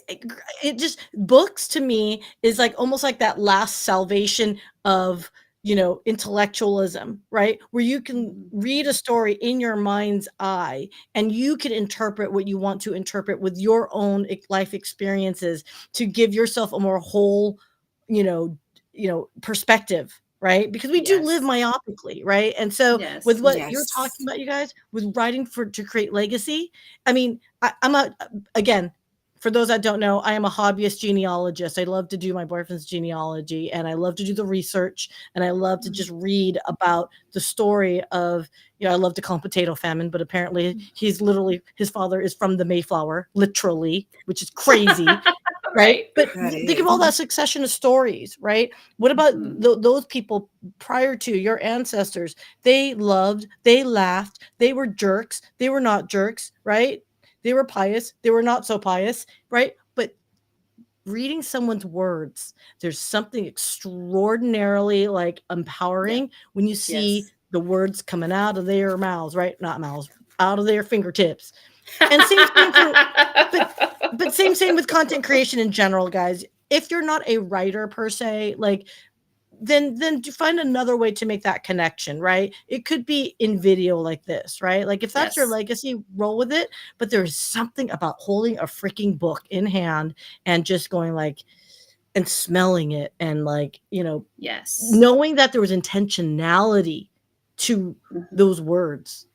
it just books to me is like almost like that last salvation of intellectualism, right, where you can Mhm. read a story in your mind's eye and you can interpret what you want to interpret with your own life experiences to give yourself a more whole you know perspective, right? Because we do live Yes. myopically, right? And so with Yes. what you're Yes. talking about, you guys, with writing to create legacy, I mean, I'm a again, for those that don't know, I am a hobbyist genealogist. I love to do my boyfriend's genealogy, and I love to do the research, and I love to just read about the story of, I love to call him potato famine, but apparently he's literally, his father is from the Mayflower, literally, which is crazy. Right. Right. But That think of is. all that succession of stories, right? What about Mhm. those people prior to your ancestors? They loved, they laughed, they were jerks, they were not jerks, right? They were pious, they were not so pious, right? But reading someone's words, there's something extraordinarily like Yeah. empowering when you see Yes. the words coming out of their mouths, right? Not mouths, out of their fingertips. And same for, but same with content creation in general, guys. If you're not a writer per se, like, then to find another way to make that connection, right? It could be in video like this, right? Like if that's your Yes. legacy, roll with it. But there's something about holding a freaking book in hand and just going like, and smelling it, and like, Yes. knowing that there was intentionality to Mhm. those words.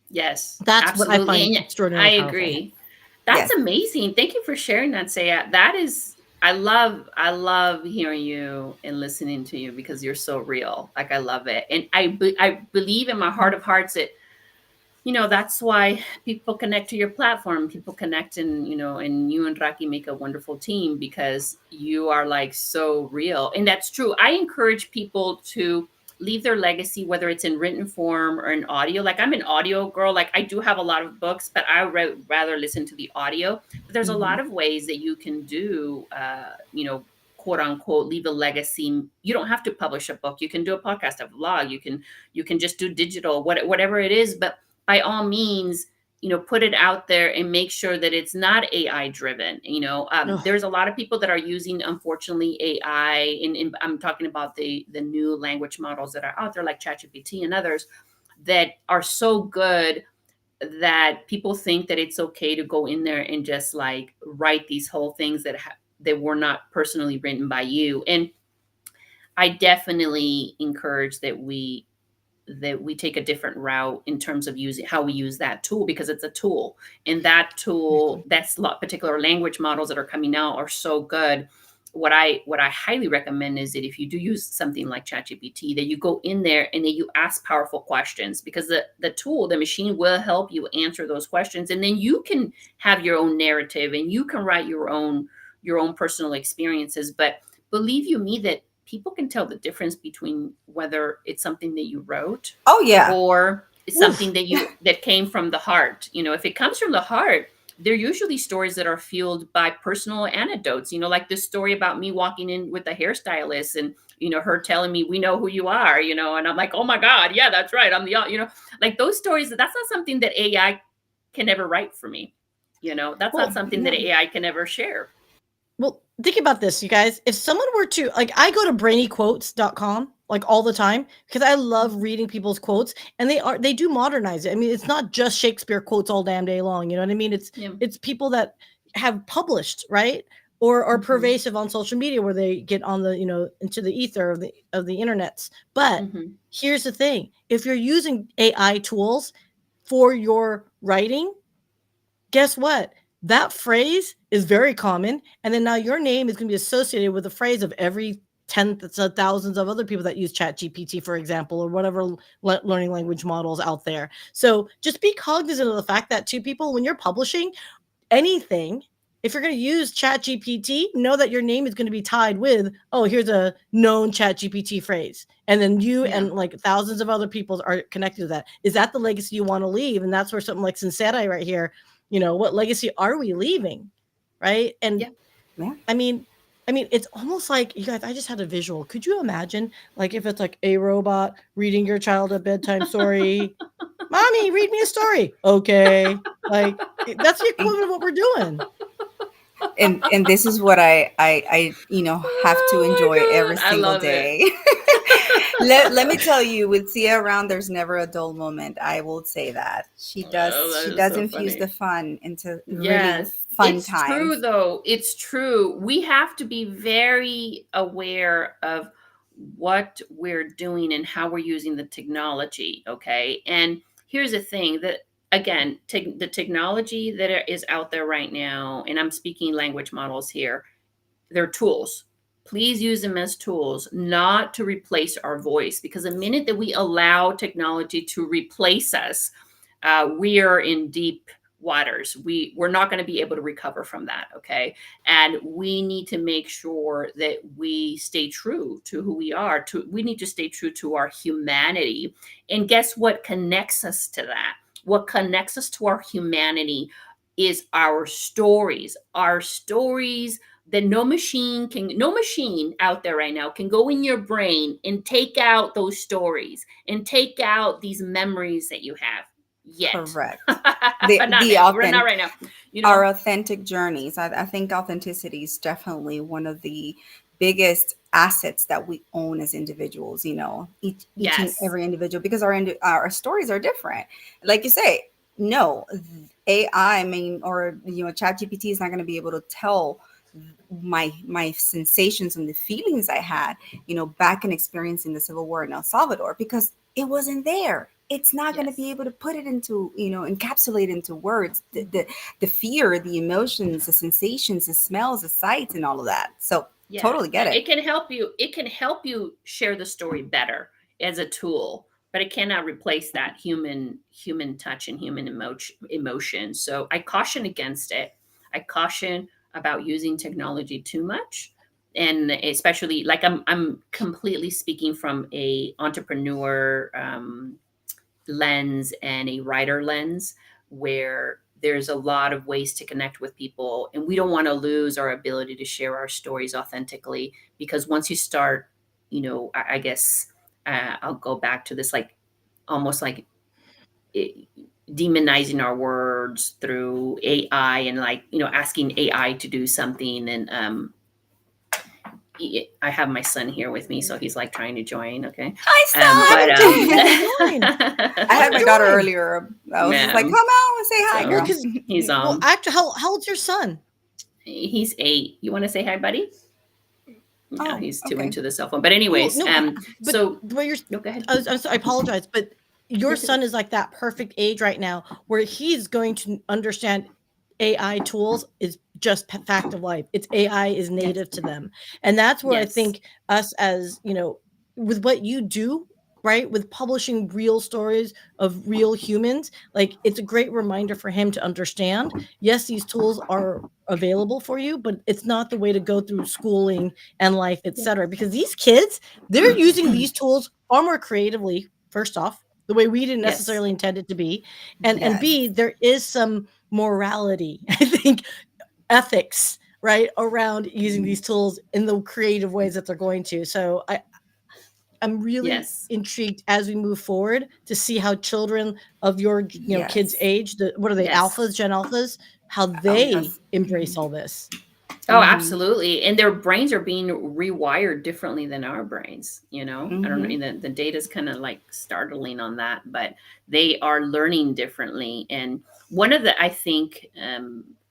Yes, That's what I absolutely. find And I extraordinarily powerful. agree. That's Yes. amazing. Thank you for sharing that, Saya. That is, I love hearing you and listening to you because you're so real. Like I love it. And I believe in my heart of hearts that, that's why people connect to your platform. People connect, and you and Raki make a wonderful team because you are like so real. And that's true. I encourage people to leave their legacy, whether it's in written form or in audio. Like I'm an audio girl. Like I do have a lot of books, but I rather listen to the audio. But there's a lot Mhm. of ways that you can do, quote unquote, leave a legacy. You don't have to publish a book. You can do a podcast, a vlog. You can just do digital, whatever it is. But by all means, put it out there and make sure that it's not AI driven. Ugh. There's a lot of people that are using, unfortunately, AI, and I'm talking about the new language models that are out there, like ChatGPT and others, that are so good that people think that it's okay to go in there and just like write these whole things that were not personally written by you. And I definitely encourage that we take a different route in terms of using how we use that tool, because it's a tool, and that tool, Seriously. that's particular language models that are coming out are so good. What I highly recommend is that if you do use something like ChatGPT, that you go in there and that you ask powerful questions, because the machine will help you answer those questions, and then you can have your own narrative and you can write your own personal experiences. But believe you me that people can tell the difference between whether it's something that you wrote Oh yeah. or it's something Oof. that came from the heart. If it comes from the heart, they're usually stories that are fueled by personal anecdotes, like this story about me walking in with a hairstylist, and her telling me, "We know who you are," and I'm like, "Oh my god, yeah, that's right, I'm like those stories. That's not something that AI can ever write for me. That's not Well, something that No. AI can ever share. Well, think about this, you guys. If someone were to like, I go to brainyquotes.com like all the time because I love reading people's quotes, and they do modernize it. I mean, it's not just Shakespeare quotes all damn day long. You know what I mean? It's Yeah. it's people that have published, right? Or are Hmm. pervasive on social media where they get on the, into the ether of the internets. But Hmm. here's the thing. If you're using AI tools for your writing, guess what? That phrase is very common. And then now your name is going to be associated with the phrase of every tens of thousands of other people that use Chat GPT, for example, or whatever learning language models out there. So just be cognizant of the fact that, two people, when you're publishing anything, if you're going to use Chat GPT, know that your name is going to be tied with, oh, here's a known Chat GPT phrase. And then you Yeah. and like thousands of other people are connected to that. Is that the legacy you want to leave? And that's where something like Sincera right here, what legacy are we leaving? Right. And Yeah. Yeah. I mean, it's almost like, you guys, I just had a visual. Could you imagine, like, if it's like a robot reading your child a bedtime story? Mommy, read me a story. Okay. Like, that's the equivalent of what we're doing. And this is what I have to enjoy Oh every my god, I single love it. day. Let me tell you, with Sia around, there's never a dull moment. I will say that Oh, she that is does so infuse the funny. fun into really Yes, fun it's true times. though. It's true. We have to be very aware of what we're doing and how we're using the technology. Okay. And here's the thing that, again, the technology that is out there right now, and I'm speaking language models here, they're tools. Please use them as tools, not to replace our voice, because the minute that we allow technology to replace us, we are in deep waters. We're not going to be able to recover from that. Okay. And we need to make sure that we stay true to who we are. We need to stay true to our humanity. And guess what connects us to that? What connects us to our humanity is our stories. Our stories that no machine out there right now can go in your brain and take out those stories and take out these memories that you have yet. Correct. But not The now. Not right now. Our authentic journeys. I think authenticity is definitely one of the biggest assets that we own as individuals. Each and Yes. every individual, because our stories are different. Like you say, no AI, or ChatGPT is not going to be able to tell my sensations and the feelings I had, back in experiencing the Civil War in El Salvador, because it wasn't there. It's not going to be Yes. able to put it into, encapsulate into words, the fear, the emotions, the sensations, the smells, the sights, and all of that. So Yeah, totally get it. it can help you. It can help you share the story better as a tool, but it cannot replace that human touch and human emotion. So I caution against it. I caution about using technology too much, and especially, like, I'm completely speaking from a entrepreneur lens and a writer lens, where there's a lot of ways to connect with people, and we don't want to lose our ability to share our stories authentically, because once you start, I guess, I'll go back to this, like, almost like it, demonizing our words through AI, and, like, asking AI to do something. And I have my son here with me, so he's like trying to join. Okay. Hi, But Join. I had my daughter Join. earlier. I was just like, Yeah. come out and say hi, So Well, girl. because he's actually, how old's your son? he's 8. You want to say hi, buddy? No, Oh, he's too okay. into the cell phone. But Well, anyways, no, but so the way you're, no, go ahead. I'm sorry, I apologize, but your son is like that perfect age right now where he's going to understand AI tools is just fact of life. It's AI is Yes. native to them. And that's where I Yes. think us as, with what you do, right? With publishing real stories of real humans, like it's a great reminder for him to understand. Yes, these tools are available for you, but it's not the way to go through schooling and life, etc. Because these kids, they're using these tools far more creatively, first off, the way we didn't Yes. necessarily intend it to be. And Yes. B, there is some morality, I think, ethics, right, around using these tools in the creative ways that they're going to. So I'm really Yes. intrigued as we move forward to see how children of your kids Yes. age, what are they, Yes. alphas, gen alphas, how they Yes. embrace all this. Oh, Mm-hmm. absolutely. And their brains are being rewired differently than our brains. I don't Mm-hmm. know. The data's kind of like startling on that, but they are learning differently. And I think,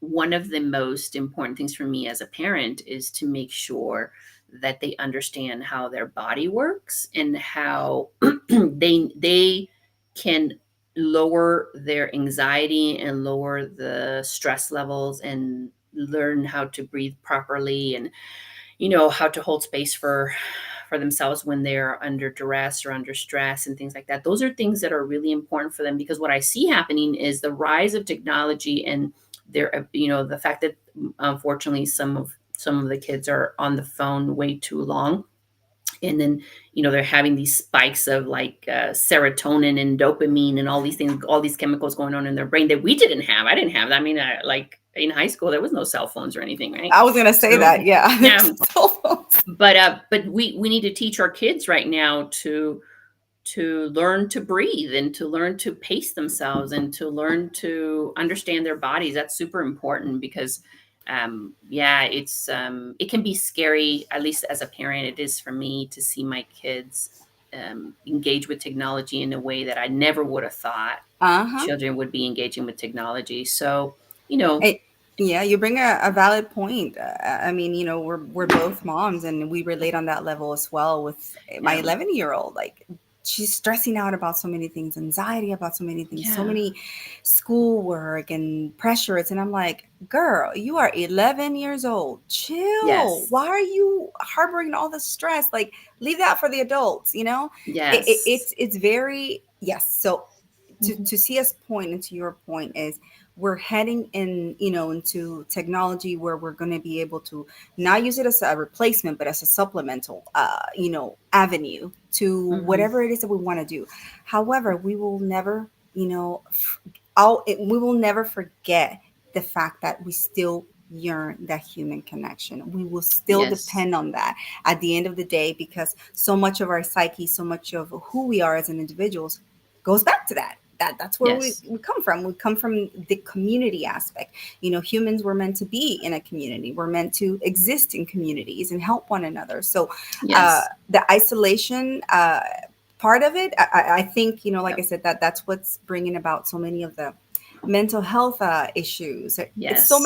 one of the most important things for me as a parent is to make sure that they understand how their body works, and how they can lower their anxiety and lower the stress levels, and learn how to breathe properly, and how to hold space for themselves when they're under duress or under stress and things like that. Those are things that are really important for them, because what I see happening is the rise of technology, and the fact that, unfortunately, some of the kids are on the phone way too long, and then they're having these spikes of, like, serotonin and dopamine and all these things, all these chemicals going on in their brain that we didn't have. I didn't have that. I mean, like, in high school there was no cell phones or anything, right? I was gonna say So that. Yeah. yeah. Cell phones. But we need to teach our kids right now to learn to breathe, and to learn to pace themselves, and to learn to understand their bodies. That's super important, because yeah, it can be scary, at least as a parent. It is for me, to see my kids engage with technology in a way that I never would have thought Uh-huh. children would be engaging with technology. So, you know, Yeah, you bring a valid point. I mean, we're both moms, and we relate on that level as well. With my Yeah. 11-year-old, like she's stressing out about so many things, anxiety about so many things, so Yeah. many schoolwork and pressures, and I'm like, girl, you are 11 years old. Chill. Yes. Why are you harboring all this stress? Like, leave that for the adults. Yes. It's very, yes. So Mhm. to see us point, and to your point, is we're heading in, into technology where we're going to be able to not use it as a replacement, but as a supplemental, avenue to Mhm. whatever it is that we want to do. However, we will never, we will never forget the fact that we still yearn that human connection. We will still Yes. depend on that at the end of the day, because so much of our psyche, so much of who we are as an individuals goes back to that. That's where Yes. we come from. We come from the community aspect. Humans were meant to be in a community. We're meant to exist in communities and help one another. So Yes. the isolation part of it, I think, like I Yep. said, that's what's bringing about so many of the mental health issues. It's Yes. so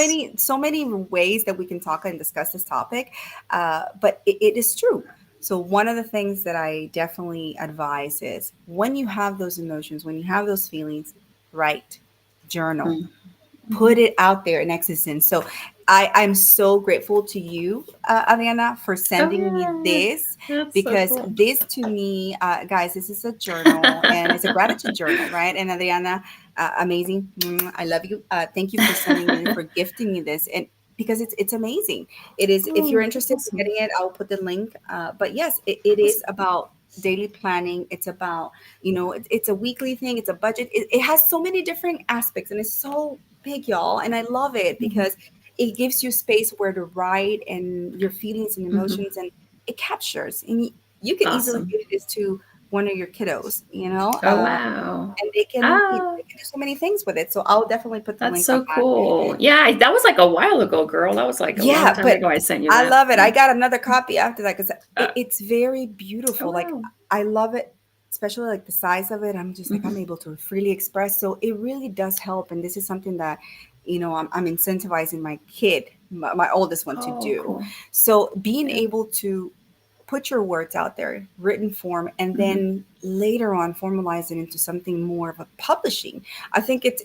many ways that we can talk and discuss this topic, but it is true. So one of the things that I definitely advise is, when you have those emotions, when you have those feelings, write, journal, Mm. put Mhm. it out there in existence. So I'm so grateful to you, Adriana, for Oh sending me yeah. this, That's so because cool. this to me, guys, this is a journal, and it's a gratitude journal, right? And Adriana, amazing. I love you. Thank you for sending me, for gifting me this. And because it's amazing. It is. If you're Oh, that's interested in awesome. getting it, I'll put the link. But yes, it is Awesome. about daily planning. It's about, it's a weekly thing. It's a budget. It has so many different aspects, and it's so big, y'all. And I love it Mhm. because it gives you space where to write and your feelings and Mhm. emotions, and it captures. And you can easily Awesome. give this to one of your kiddos, Oh wow. and they can, Ah, they can do so many things with it. So I'll definitely put the that's link on so that. cool. Yeah, that was like a while ago, girl. That was like a long Yeah, time but ago I sent you I that. love it. I Yeah. got another copy after that, because Uh, it's very oh beautiful. Like, wow. I love it, especially like the size of it. I'm just like, I'm Mhm. able to freely express. So it really does help. And this is something that, I'm incentivizing my kid, my oldest one, to Oh, do. cool. So being Yeah. able to put your words out there, written form, and Mhm. then later on formalize it into something more of a publishing. I think it's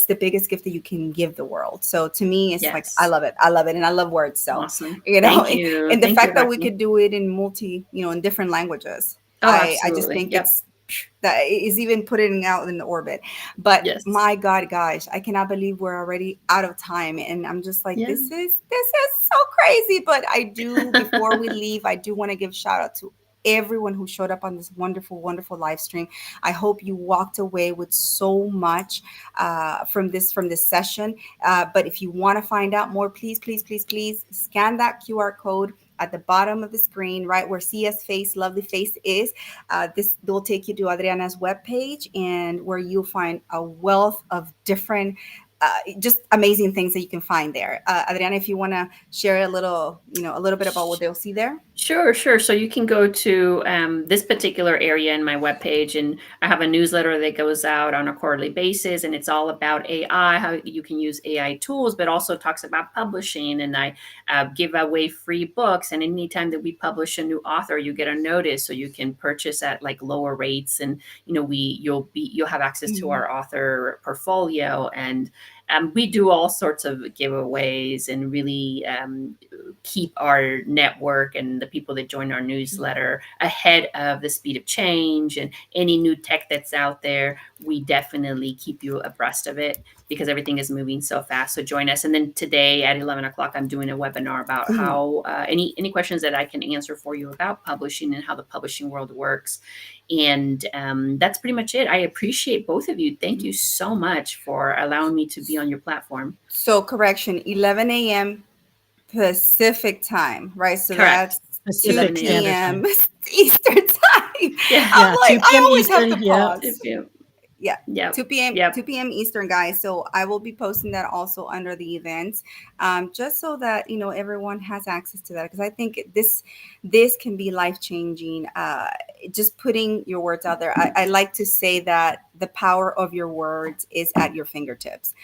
the biggest gift that you can give the world. So to me, it's like, I Yes. love it. I love it, and I love words. So, Awesome. you know, Thank you. and the Thank you, fact that we Rocky. could do it in in different languages, Oh, I just absolutely. think Yep. it's that is even putting it out in the orbit. But Yes. my God, guys, I cannot believe we're already out of time, and I'm just like, Yeah. this is so crazy. But I do, before we leave, I do want to give shout out to everyone who showed up on this wonderful, wonderful live stream. I hope you walked away with so much from this session. But if you want to find out more, please, please, please, please scan that QR code at the bottom of the screen, right where CS Face, Lovely Face is. This will take you to Adriana's webpage, and where you'll find a wealth of different, just amazing things that you can find there. Adriana, if you want to share a little bit about what they'll see there. Sure, sure. So you can go to this particular area in my webpage, and I have a newsletter that goes out on a quarterly basis, and it's all about AI, how you can use AI tools, but also talks about publishing. And I give away free books, and anytime that we publish a new author, you get a notice, so you can purchase at like lower rates, and you'll have access to Mhm. our author portfolio, and we do all sorts of giveaways and really keep our network and the people that join our newsletter ahead of the speed of change and any new tech that's out there. We definitely keep you abreast of it because everything is moving so fast. So join us. And then today at 11 o'clock, I'm doing a webinar about Mhm. how any questions that I can answer for you about publishing and how the publishing world works. And that's pretty much it. I appreciate both of you. Thank you so much for allowing me to be on your platform. So, correction, 11 a.m. Pacific time, right? So Correct. that's 2 Pacific 11 a.m. Standard p.m. Time. Eastern time. Yeah. I'm Yeah, like, 2 I p.m. always have Eastern. to Yep. pause. 2 p.m. Yeah, Yep. 2 p.m. Yep. 2 p.m. Eastern, guys. So I will be posting that also under the events, just so that everyone has access to that, because I think this can be life changing. Just putting your words out there. I like to say that the power of your words is at your fingertips.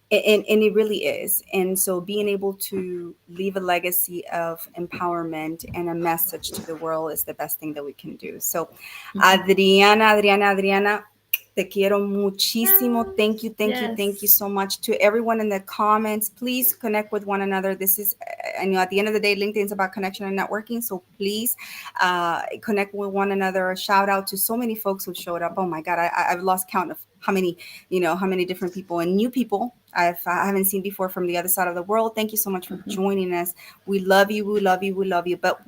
And it really is. And so being able to leave a legacy of empowerment and a message to the world is the best thing that we can do. So Adriana, te quiero muchísimo. Thank you, thank you Yes. so much. To everyone in the comments, please connect with one another. This is, I know at the end of the day, LinkedIn is about connection and networking. So please connect with one another. A shout out to so many folks who showed up. Oh my God, I've lost count of how many different people and new people I haven't seen before from the other side of the world. Thank you so much for joining us. We love you. We love you. We love you. But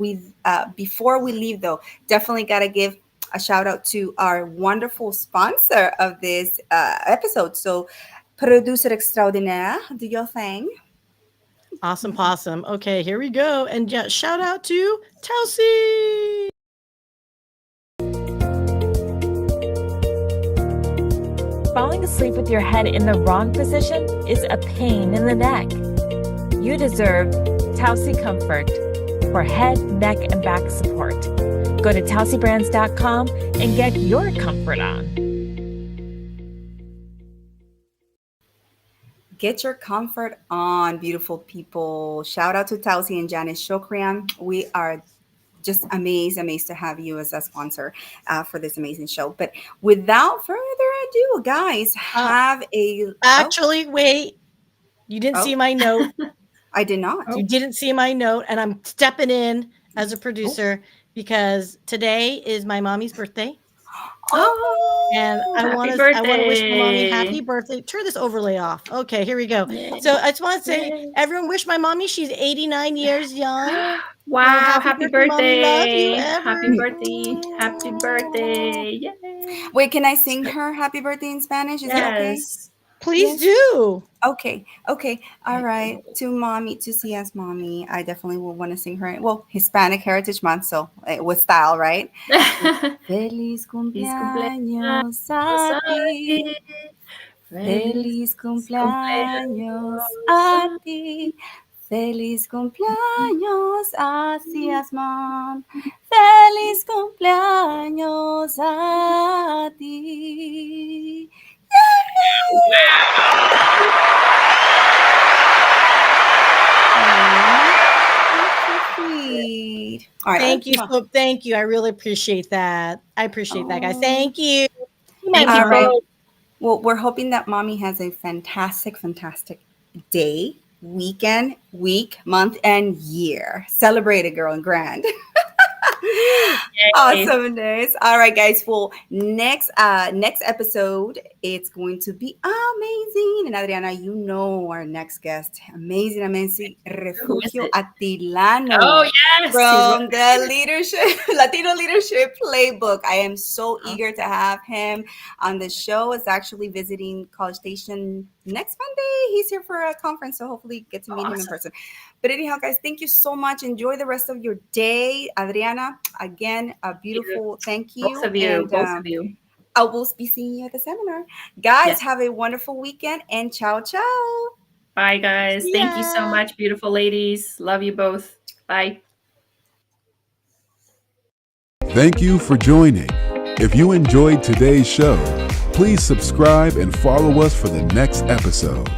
before we leave, though, definitely got to give a shout out to our wonderful sponsor of this episode. So, Producer Extraordinaire, do your thing. Awesome possum. Okay, here we go. And yeah, shout out to Telsey. Falling asleep with your head in the wrong position is a pain in the neck. You deserve Telsey Comfort for head, neck, and back support. Go to TelseyBrands.com and get your comfort on. Get your comfort on, beautiful people. Shout out to Tausi and Janice Shokrian. We are just amazed to have you as a sponsor for this amazing show. But without further ado, guys, have Actually, wait. You didn't see my note. I did not. You didn't see my note, and I'm stepping in as a producer because today is my mommy's birthday. Oh, And I want to wish my mommy happy birthday. Turn this overlay off. Okay, here we go. Yay. So I just want to say, Yay. everyone wish my mommy. She's 89 years young. Wow! Happy birthday! Mommy. Love you ever. Happy birthday! Happy birthday! Yay! Wait, can I sing her happy birthday in Spanish? Is that okay? Please do. Okay. All right. To mommy, to CS mommy, I definitely will want to sing her. Well, Hispanic Heritage Month, so with style, right? Feliz cumpleaños a ti. Feliz cumpleaños a ti. Feliz cumpleaños a CS mom. Feliz cumpleaños a ti. Sweet. All right. Thank you. Thank you. I really appreciate that. I appreciate that, guys. Thank you. Thank you. All right. Well, we're hoping that mommy has a fantastic day, weekend, week, month, and year. Celebrate it, girl, and grand. Awesome days. All right, guys. Well, next episode, it's going to be amazing. And Adriana, you know our next guest, amazing, Refugio Atilano. Oh yes, from the Latino Leadership Playbook. I am so eager to have him on the show. It's actually visiting College Station next Monday. He's here for a conference, so hopefully get to meet him in person. But anyhow, guys, thank you so much. Enjoy the rest of your day. Adriana, again, a beautiful thank you. Both of you. I will be seeing you at the seminar. Guys, have a wonderful weekend and ciao, ciao. Bye, guys. Thank you so much, beautiful ladies. Love you both. Bye. Thank you for joining. If you enjoyed today's show, please subscribe and follow us for the next episode.